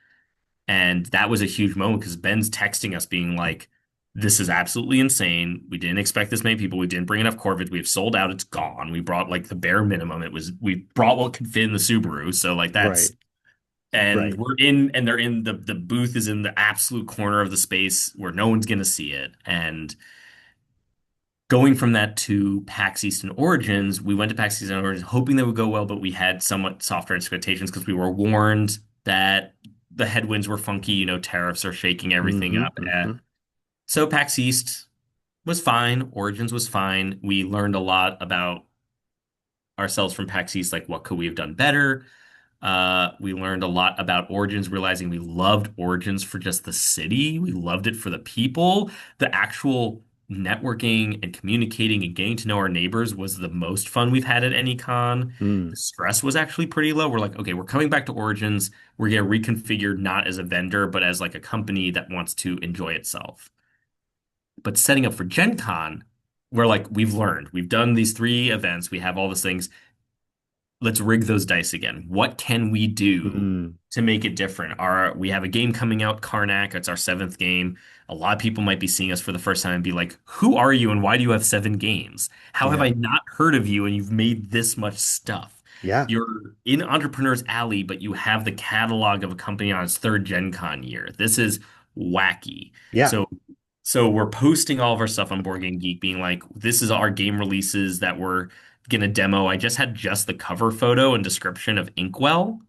And that was a huge moment because Ben's texting us being like, this is absolutely insane. We didn't expect this many people. We didn't bring enough Corvids. We have sold out. It's gone. We brought like the bare minimum. We brought what could fit in the Subaru. So like that's, Right. and Right. we're in, and they're in the booth is in the absolute corner of the space where no one's going to see it. And going from that to PAX East and Origins, we went to PAX East and Origins hoping they would go well, but we had somewhat softer expectations because we were warned that the headwinds were funky. Tariffs are shaking everything Hmm. up. Hmm. So PAX East was fine. Origins was fine. We learned a lot about ourselves from PAX East, like what could we have done better. We learned a lot about Origins, realizing we loved Origins for just the city. We loved it for the people. The actual networking and communicating and getting to know our neighbors was the most fun we've had at any con. Mm. The stress was actually pretty low. We're like, okay, we're coming back to Origins. We're getting reconfigured not as a vendor, but as like a company that wants to enjoy itself. But setting up for Gen Con, we're like, we've learned. We've done these three events. We have all these things. Let's rig those dice again. What can we do Mm. to make it different? We have a game coming out, Karnak. It's our seventh game. A lot of people might be seeing us for the first time and be like, "Who are you, and why do you have seven games? How have I Yeah. not heard of you, and you've made this much stuff? Yeah. You're in Entrepreneur's Alley, but you have the catalog of a company on its third Gen Con year. This is wacky." Yeah. So so we're posting all of our stuff on Board Game Geek, being like, "This is our game releases that we're gonna demo." I just had just the cover photo and description of Inkwell,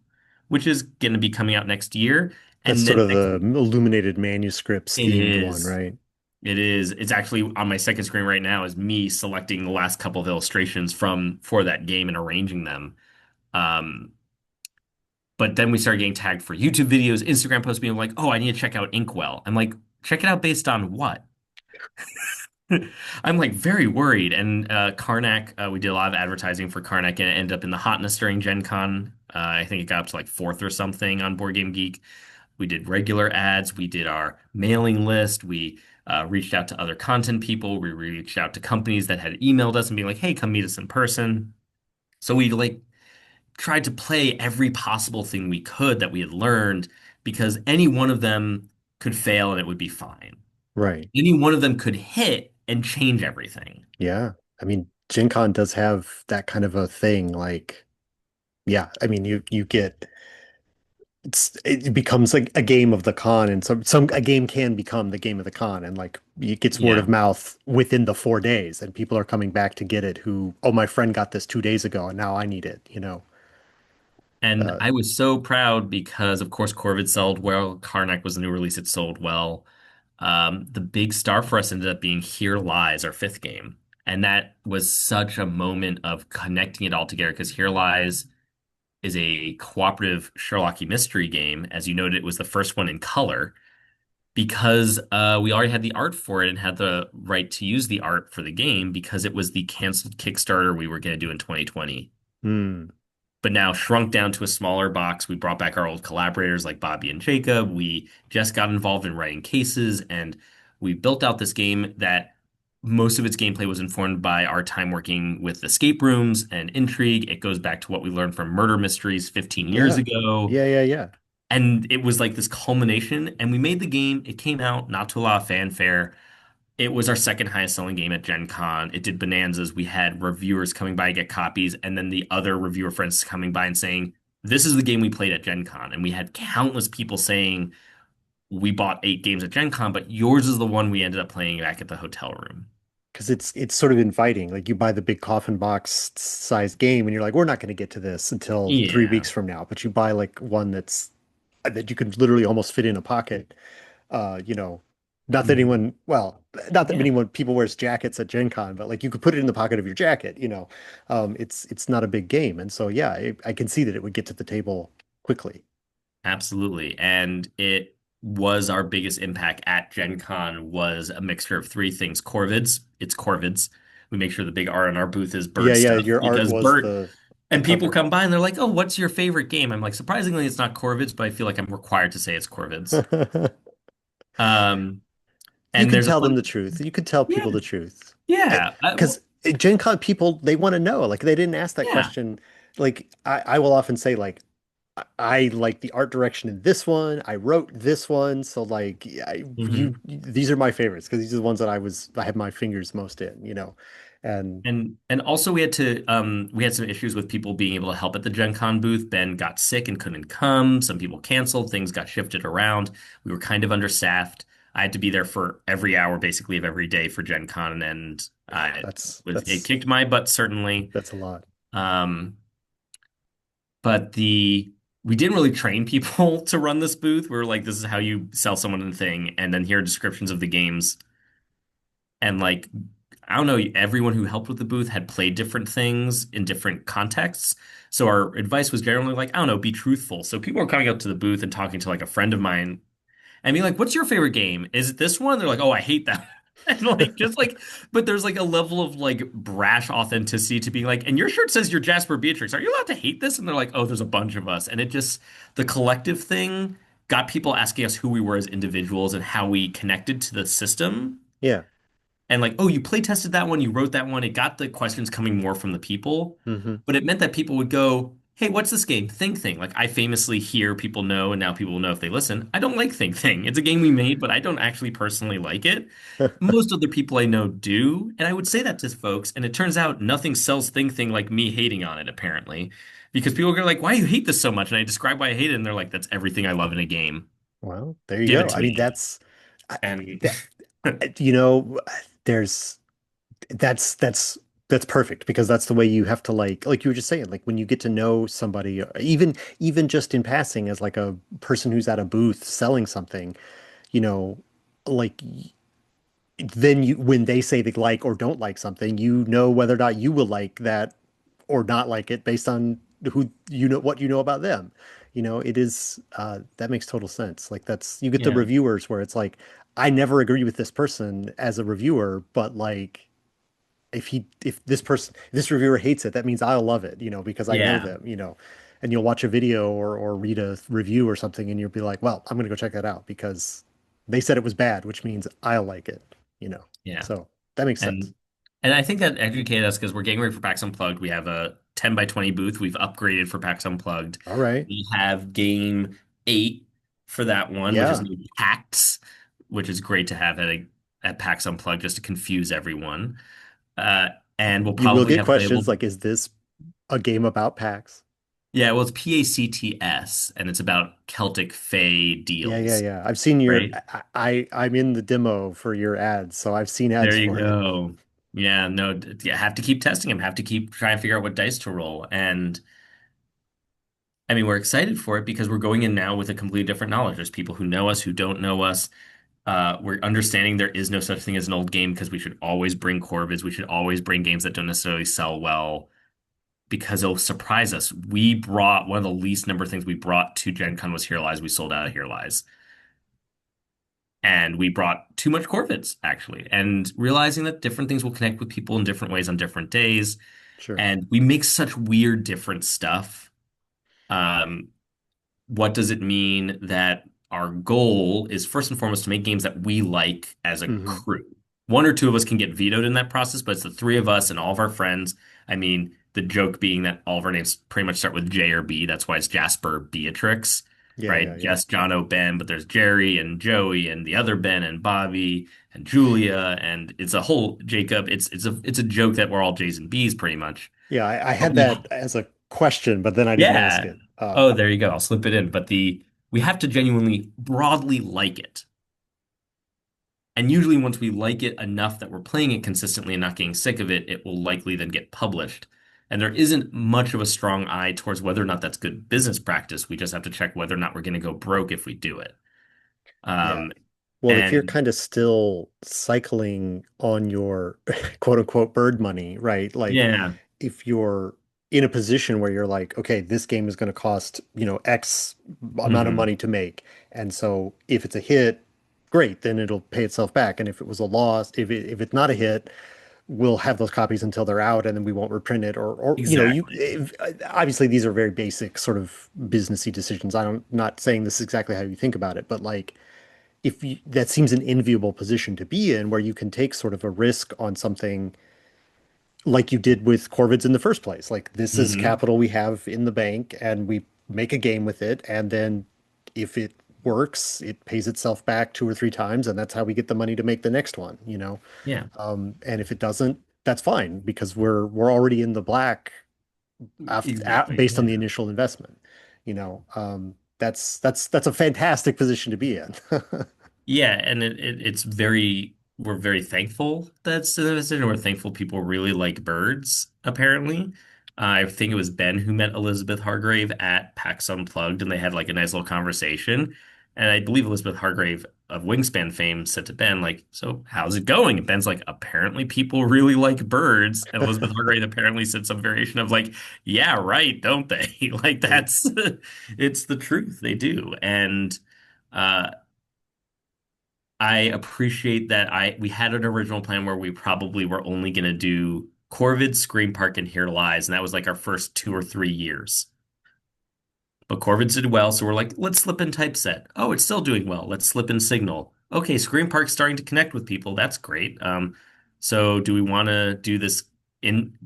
which is gonna be coming out next year. That's And sort then of the illuminated manuscripts it themed one, is, right? it is, it's actually on my second screen right now is me selecting the last couple of illustrations from for that game and arranging them. Um, but then we started getting tagged for YouTube videos, Instagram posts being like, "Oh, I need to check out Inkwell." I'm like, check it out based on what? I'm like very worried. And Karnak, we did a lot of advertising for Karnak and it ended up in the hotness during Gen Con. I think it got up to like fourth or something on Board Game Geek. We did regular ads. We did our mailing list. We reached out to other content people. We reached out to companies that had emailed us and being like, "Hey, come meet us in person." So we like tried to play every possible thing we could that we had learned because any one of them could fail and it would be fine. Right. Any one of them could hit and change everything. Yeah. I mean, Gen Con does have that kind of a thing. Like, yeah, I mean, you get it becomes like a game of the con, and some a game can become the game of the con, and like it gets word Yeah. of mouth within the 4 days, and people are coming back to get it. Who, oh, my friend got this 2 days ago, and now I need it. And Uh, I was so proud because, of course, Corvid sold well. Karnak was a new release. It sold well. The big star for us ended up being Here Lies, our fifth game. And that was such a moment of connecting it all together because Here Lies is a cooperative Sherlocky mystery game. As you noted, it was the first one in color because we already had the art for it and had the right to use the art for the game because it was the canceled Kickstarter we were going to do in 2020, hmm. but now shrunk down to a smaller box. We brought back our old collaborators like Bobby and Jacob. We just got involved in writing cases and we built out this game that most of its gameplay was informed by our time working with escape rooms and intrigue. It goes back to what we learned from murder mysteries 15 years Yeah. ago. Yeah, yeah, yeah. And it was like this culmination. And we made the game. It came out not to a lot of fanfare, It was our second highest selling game at Gen Con. It did bonanzas. We had reviewers coming by to get copies, and then the other reviewer friends coming by and saying, "This is the game we played at Gen Con." And we had countless people saying, "We bought 8 games at Gen Con, but yours is the one we ended up playing back at the hotel room." Because it's sort of inviting. Like you buy the big coffin box size game and you're like, we're not going to get to this until three Yeah. weeks from now. But you buy like one that you can literally almost fit in a pocket. You know, not that Mhm. anyone, well, not that Yeah. anyone people wears jackets at Gen Con, but like you could put it in the pocket of your jacket, you know. It's not a big game. And so yeah, I can see that it would get to the table quickly. Absolutely. And it was our biggest impact at Gen Con was a mixture of three things. Corvids, it's Corvids. We make sure the big R on our booth is Yeah, bird yeah, stuff your art because was bird the and people cover. come by and they're like, "Oh, what's your favorite game?" I'm like, surprisingly, it's not Corvids, but I feel like I'm required to say it's Corvids. Um, You and can there's a tell them fun, the truth. You can tell yeah, people the truth. yeah, Because Gen Con people, they want to know. Like they didn't ask that yeah. question. Like I will often say, like, I like the art direction in this one. I wrote this one. So like Mhm. these are my favorites because these are the ones that I have my fingers most in, you know. And And also we had some issues with people being able to help at the Gen Con booth. Ben got sick and couldn't come. Some people canceled. Things got shifted around. We were kind of understaffed. I had to be there for every hour basically of every day for Gen Con, and yeah, it kicked my butt certainly. that's a lot. Um, but the we didn't really train people to run this booth. We were like, this is how you sell someone a thing, and then here are descriptions of the games. And like, I don't know, everyone who helped with the booth had played different things in different contexts. So our advice was generally like, I don't know, be truthful. So people were coming up to the booth and talking to like a friend of mine and being like, what's your favorite game? Is it this one? They're like, oh, I hate that. And like, just like, but there's like a level of like brash authenticity to being like, and your shirt says you're Jasper Beatrix. Are you allowed to hate this? And they're like, oh, there's a bunch of us. And it just, the collective thing got people asking us who we were as individuals and how we connected to the system Yeah. and like, oh, you play tested that one, you wrote that one. It got the questions coming more from the people, Hmm. but it meant that people would go, hey, what's this game? Think Thing. Like I famously hear people know, and now people will know if they listen. I don't like Think Thing. It's a game we made, but I don't actually personally like it. Most other people I know do, and I would say that to folks, and it turns out nothing sells Think Thing like me hating on it, apparently. Because people go like, why do you hate this so much? And I describe why I hate it, and they're like, that's everything I love in a game. Well, there you Give it go. to I mean, me. that's I- And that you know, there's that's that's perfect because that's the way you have to like you were just saying like when you get to know somebody even just in passing as like a person who's at a booth selling something, you know, like then you when they say they like or don't like something, you know whether or not you will like that or not like it based on who you know what you know about them. You know, it is that makes total sense. Like that's you get the yeah, reviewers where it's like I never agree with this person as a reviewer, but like if this reviewer hates it, that means I'll love it, you know, because I know yeah. them, you know. And you'll watch a video or read a review or something and you'll be like, well, I'm gonna go check that out because they said it was bad, which means I'll like it, you know. Yeah. So that makes sense. And and I think that educated us because we're getting ready for PAX Unplugged. We have a 10 by 20 booth. We've upgraded for PAX Unplugged. All right. We have game 8 for that one, which is Yeah. new Pacts, which is great to have at PAX Unplugged just to confuse everyone. Uh, and we'll You will probably get have questions playable. like, is this a game about PAX? Yeah, well, it's PACTS, and it's about Celtic Fae Yeah, yeah, deals, yeah. I've seen your right? I'm in the demo for your ads, so I've seen There ads you for it. go. Yeah, no, yeah, have to keep testing them, have to keep trying to figure out what dice to roll. And I mean, we're excited for it because we're going in now with a completely different knowledge. There's people who know us, who don't know us. We're understanding there is no such thing as an old game because we should always bring Corvids. We should always bring games that don't necessarily sell well because it'll surprise us. We brought one of the least number of things we brought to Gen Con was Here Lies. We sold out of Here Lies. And we brought too much Corvids, actually. And realizing that different things will connect with people in different ways on different days. Sure. And we make such weird, different stuff. Um, what does it mean that our goal is first and foremost to make games that we like as a Hmm. crew? One or two of us can get vetoed in that process, but it's the three of us and all of our friends. I mean, the joke being that all of our names pretty much start with J or B. That's why it's Jasper Beatrix. Yeah, yeah, right? yeah. Yes, Jono, Ben, but there's Jerry and Joey and the other Ben and Bobby and Julia, and it's a whole Jacob. It's a joke that we're all J's and B's pretty much. Yeah, I But had that as a question, but then I didn't ask yeah. it. Oh, there you go. I'll slip it in. But we have to genuinely broadly like it. And usually once we like it enough that we're playing it consistently and not getting sick of it, it will likely then get published. And there isn't much of a strong eye towards whether or not that's good business practice. We just have to check whether or not we're going to go broke if we do it. Yeah. Um, Well, if you're and kind of still cycling on your quote unquote bird money, right? Like yeah, if you're in a position where you're like, okay, this game is going to cost, X amount of hmm money to make. And so if it's a hit, great, then it'll pay itself back. And if it was a loss, if it's not a hit, we'll have those copies until they're out and then we won't reprint it or exactly. obviously these are very basic sort of businessy decisions. I'm not saying this is exactly how you think about it, but like if you, that seems an enviable position to be in where you can take sort of a risk on something like you did with Corvids in the first place. Like this is hmm capital we have in the bank and we make a game with it. And then if it works, it pays itself back two or three times. And that's how we get the money to make the next one. Yeah, And if it doesn't, that's fine because we're already in the black exactly. based on the Yeah. initial investment. That's a fantastic position to be in. Yeah, and it's very we're very thankful that's the decision. We're thankful people really like birds, apparently. I think it was Ben who met Elizabeth Hargrave at PAX Unplugged, and they had like a nice little conversation. And I believe Elizabeth Hargrave of Wingspan fame said to Ben, like, "So how's it going?" And Ben's like, "Apparently people really like birds." And Elizabeth Hargrave apparently said some variation of like, "Yeah, right, don't they?" Like Yeah. that's it's the truth. They do. And uh I appreciate that we had an original plan where we probably were only going to do Corvid, Scream Park, and Here Lies, and that was like our first 2 or 3 years. But Corvids did well, so we're like, let's slip in Typeset. Oh, it's still doing well. Let's slip in Signal. Okay, Scream Park's starting to connect with people. That's great. So do we want to do this in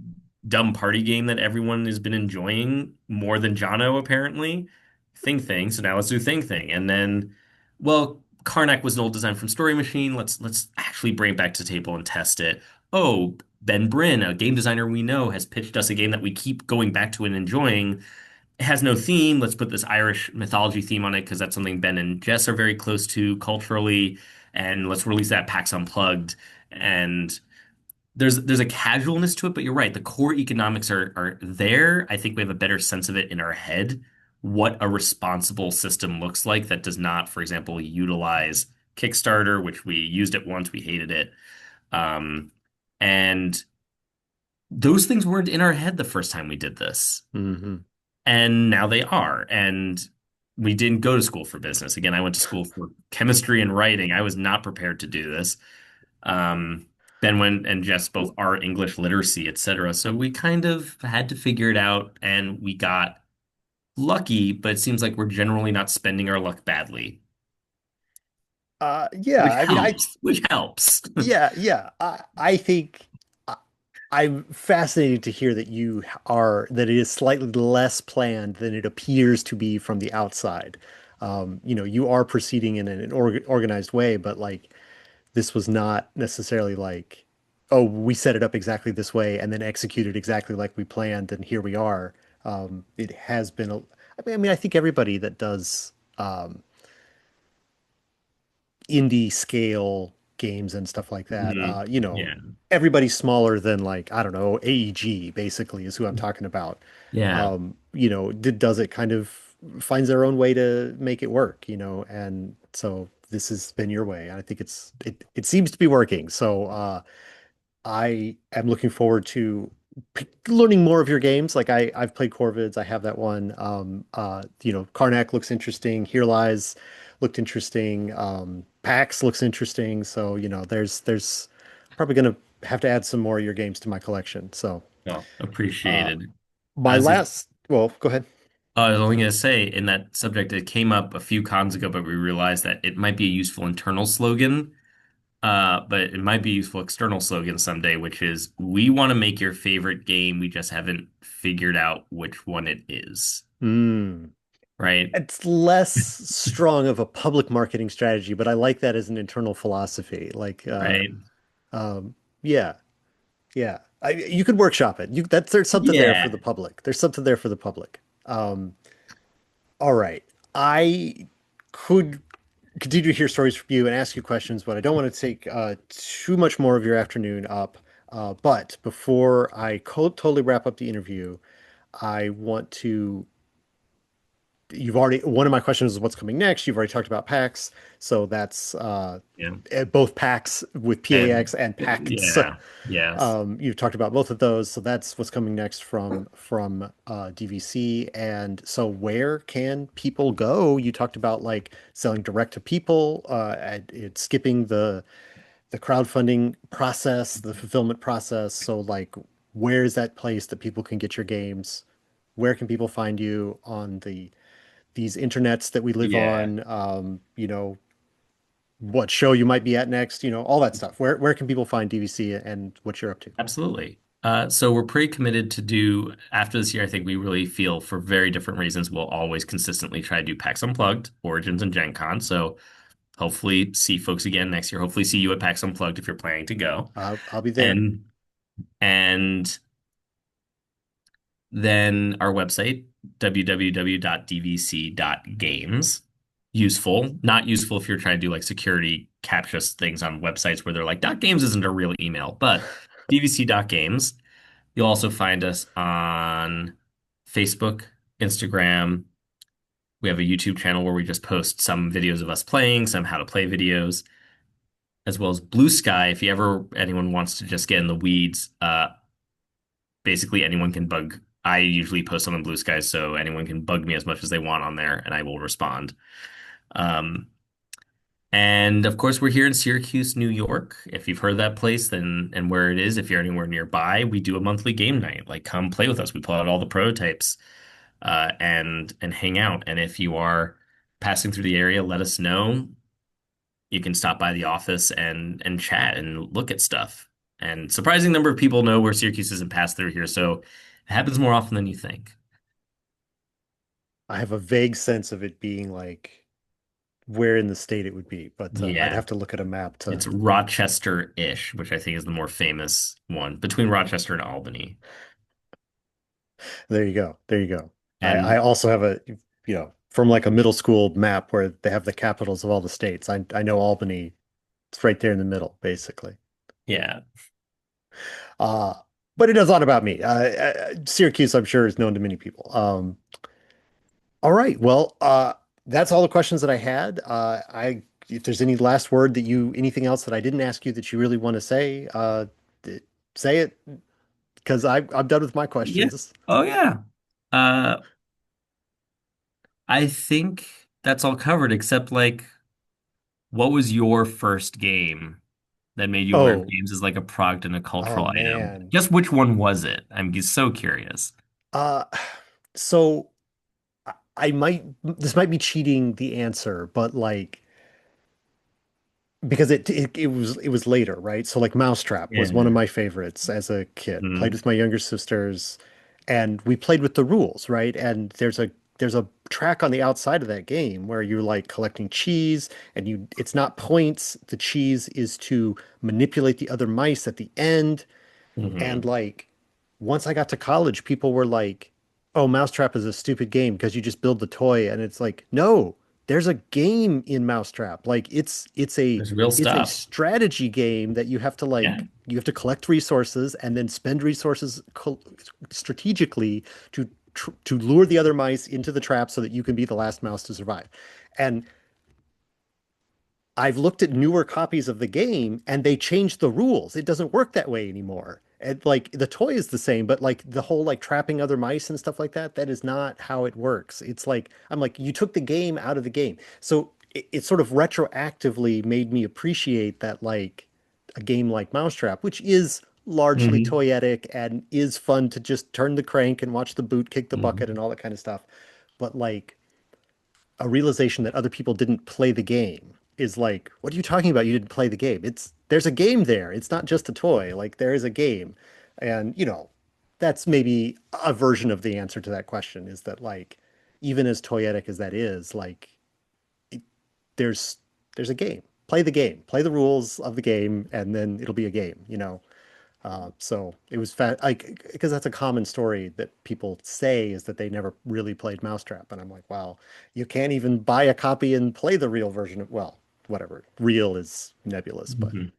dumb party game that everyone has been enjoying more than Jono, apparently? Thing. So now let's do Thing. And then, well, Karnak was an old design from Story Machine. Let's actually bring it back to the table and test it. Oh, Ben Brin, a game designer we know, has pitched us a game that we keep going back to and enjoying. It has no theme. Let's put this Irish mythology theme on it because that's something Ben and Jess are very close to culturally. And let's release that PAX Unplugged. And there's a casualness to it, but you're right. The core economics are there. I think we have a better sense of it in our head, what a responsible system looks like that does not, for example, utilize Kickstarter, which we used it once, we hated it. Um, and those things weren't in our head the first time we did this. Hmm. And now they are. And we didn't go to school for business. Again, I went to school for chemistry and writing. I was not prepared to do this. Um, Ben went and Jess both art, English literacy, etc. So we kind of had to figure it out and we got lucky, but it seems like we're generally not spending our luck badly, Yeah, which I mean, helps, which helps. yeah. I think I- I'm fascinated to hear that that it is slightly less planned than it appears to be from the outside. You are proceeding in an organized way, but like this was not necessarily like, oh, we set it up exactly this way and then executed exactly like we planned, and here we are. It has been I think everybody that does indie scale games and stuff like that. Mhm. Yeah. Everybody's smaller than like, I don't know, AEG basically is who I'm talking about. Yeah. Does it kind of finds their own way to make it work, and so this has been your way. I think it seems to be working. So I am looking forward to learning more of your games. Like I've played Corvids. I have that one. Karnak looks interesting. Here Lies looked interesting. Pax looks interesting. So, there's probably gonna have to add some more of your games to my collection. So, Well, uh, appreciated. my As it last, well, go ahead. I was only going to say in that subject, it came up a few cons ago, but we realized that it might be a useful internal slogan, but it might be a useful external slogan someday, which is we want to make your favorite game. We just haven't figured out which one it is. Mm. right? It's less strong of a public marketing strategy, but I like that as an internal philosophy. Right? Yeah, yeah. You could workshop it. There's something there for the Yeah. public. There's something there for the public. All right. I could continue to hear stories from you and ask you questions, but I don't want to take too much more of your afternoon up. But before I totally wrap up the interview, I want to one of my questions is what's coming next. You've already talked about PAX, so that's Yeah. both PAX with And PAX and PACTs. yeah. Yes. You've talked about both of those, so that's what's coming next from DVC. And so, where can people go? You talked about like selling direct to people, it's skipping the crowdfunding process, the fulfillment process. So, like, where is that place that people can get your games? Where can people find you on these internets that we live Yeah. on? What show you might be at next? All that stuff. Where can people find DVC and what you're up to? Absolutely. So we're pretty committed to do after this year. I think we really feel for very different reasons we'll always consistently try to do PAX Unplugged, Origins, and Gen Con. So hopefully see folks again next year. Hopefully see you at PAX Unplugged if you're planning to go. I'll be there. And and then our website, www.dvc.games. Useful, not useful if you're trying to do like security captcha things on websites where they're like, .games isn't a real email, but dvc.games. You'll also find us on Facebook, Instagram. We have a YouTube channel where we just post some videos of us playing, some how to play videos, as well as Blue Sky. If you ever anyone wants to just get in the weeds, basically anyone can bug. I usually post on Blue Sky, so anyone can bug me as much as they want on there, and I will respond. Um, and of course, we're here in Syracuse, New York. If you've heard of that place, then and where it is, if you're anywhere nearby, we do a monthly game night. Like, come play with us. We pull out all the prototypes, and hang out. And if you are passing through the area, let us know. You can stop by the office and chat and look at stuff. And surprising number of people know where Syracuse is and pass through here, so it happens more often than you think. I have a vague sense of it being like where in the state it would be, but I'd Yeah, have to look at a map to. it's Rochester-ish, which I think is the more famous one between Rochester and Albany. There you go. There you go. I And also have from like a middle school map where they have the capitals of all the states. I know Albany. It's right there in the middle, basically. yeah, Uh, but it is not about me. Syracuse, I'm sure, is known to many people. All right. Well, that's all the questions that I had. If there's any last word anything else that I didn't ask you that you really want to say, say it because I'm done with my yeah. questions. Oh yeah. Uh, I think that's all covered except like, what was your first game that made you aware of Oh, games as like a product and a oh cultural item? man. Just which one was it? I'm just so curious. Uh, so this might be cheating the answer, but like because it was later, right? So like Mousetrap was one of Yeah. my favorites as a kid. Played Mhm. with my younger sisters, and we played with the rules, right? And there's a track on the outside of that game where you're like collecting cheese, and it's not points. The cheese is to manipulate the other mice at the end. And Mhm. like once I got to college, people were like, "Oh, Mousetrap is a stupid game because you just build the toy." And it's like, "No, there's a game in Mousetrap. Like There's real it's a stuff. strategy game that Yeah. you have to collect resources and then spend resources strategically to lure the other mice into the trap so that you can be the last mouse to survive." And I've looked at newer copies of the game and they changed the rules. It doesn't work that way anymore. And like the toy is the same, but like the whole like trapping other mice and stuff like that, that is not how it works. It's like I'm like you took the game out of the game. So it sort of retroactively made me appreciate that like a game like Mousetrap, which is largely Hmm. toyetic and is fun to just turn the crank and watch the boot kick the bucket and Hmm. all that kind of stuff. But like a realization that other people didn't play the game is like, what are you talking about? You didn't play the game. There's a game there. It's not just a toy. Like there is a game. And that's maybe a version of the answer to that question is that like even as toyetic as that is, like it, there's there's a game. Play the game, play the rules of the game, and then it'll be a game, you know. So it was like because that's a common story that people say is that they never really played Mousetrap, and I'm like, wow, you can't even buy a copy and play the real version of, well, whatever. Real is nebulous, but Mhm.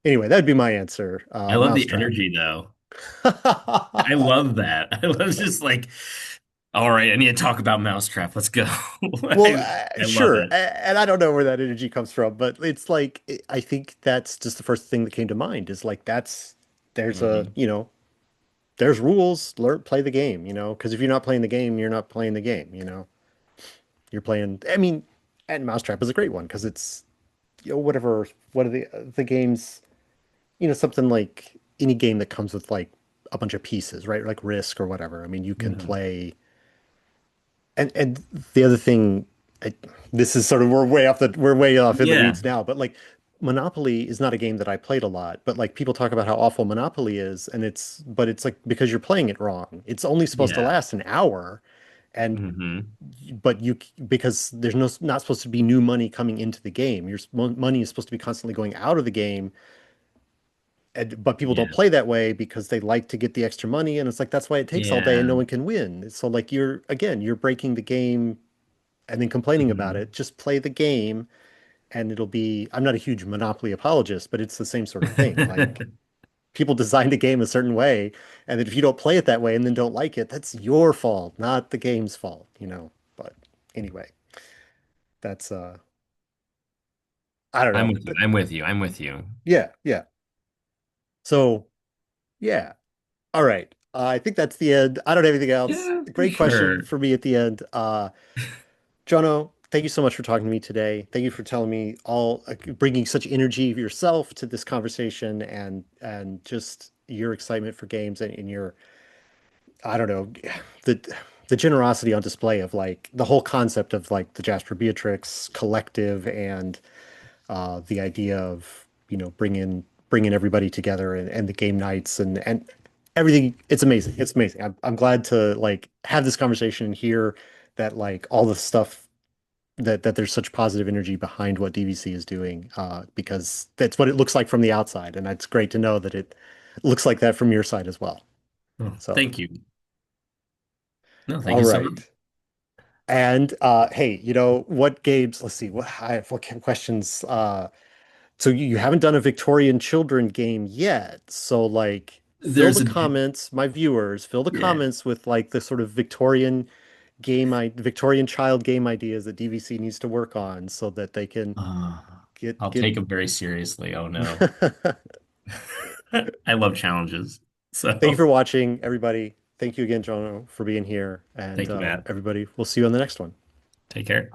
anyway, that'd be my answer. I love the Mousetrap. energy though. I love that. I love just like, all right, I need to talk about Mousetrap. Let's go. Well, I love sure, it. and I don't know where that energy comes from, but it's like I think that's just the first thing that came to mind is like that's there's a Hmm. you know there's rules. Learn play the game, you know, because if you're not playing the game, you're not playing the game, you know. You're playing. I mean, and Mousetrap is a great one because it's whatever. What are the games? Something like any game that comes with like a bunch of pieces, right? Like Risk or whatever. I mean, you can Hmm. play. And the other thing, I, this is sort of we're way off in the Yeah. weeds now, but like Monopoly is not a game that I played a lot, but like people talk about how awful Monopoly is, and it's like because you're playing it wrong. It's only supposed to Yeah. last an hour, and Hmm. but you because there's not supposed to be new money coming into the game. Your money is supposed to be constantly going out of the game, but people don't Yeah. play that way because they like to get the extra money, and it's like that's why it takes all day and Yeah. no one can win. So like you're breaking the game and then complaining about Hmm. it. Just play the game and it'll be. I'm not a huge Monopoly apologist, but it's the same sort of thing. Like people designed a game a certain way, and that if you don't play it that way and then don't like it, that's your fault, not the game's fault, you know. But anyway, that's I don't I'm know. with you. I'm with you. I'm with you. Yeah, yeah. So yeah. All right. I think that's the end. I don't have anything else. Yeah, for Great question sure. for me at the end. Jono, thank you so much for talking to me today. Thank you for telling me all, bringing such energy of yourself to this conversation and just your excitement for games and your, I don't know, the the generosity on display of like the whole concept of like the Jasper Beatrix collective and the idea of bringing everybody together and the game nights and everything. It's amazing. It's amazing. I'm glad to like have this conversation and hear that like all the stuff that there's such positive energy behind what DVC is doing because that's what it looks like from the outside, and it's great to know that it looks like that from your side as well. Oh, So, thank you. No, thank all you so much. right. And hey, what games? Let's see. What questions? So you haven't done a Victorian children game yet. So like fill There's the a comments, my viewers, fill the yeah. comments with like the sort of Victorian child game ideas that DVC needs to work on so that they can Uh, get I'll get take them very seriously. Oh no. I love challenges. Thank you So for watching, everybody. Thank you again, Jono, for being here. And thank you, Matt. everybody, we'll see you on the next one. Take care.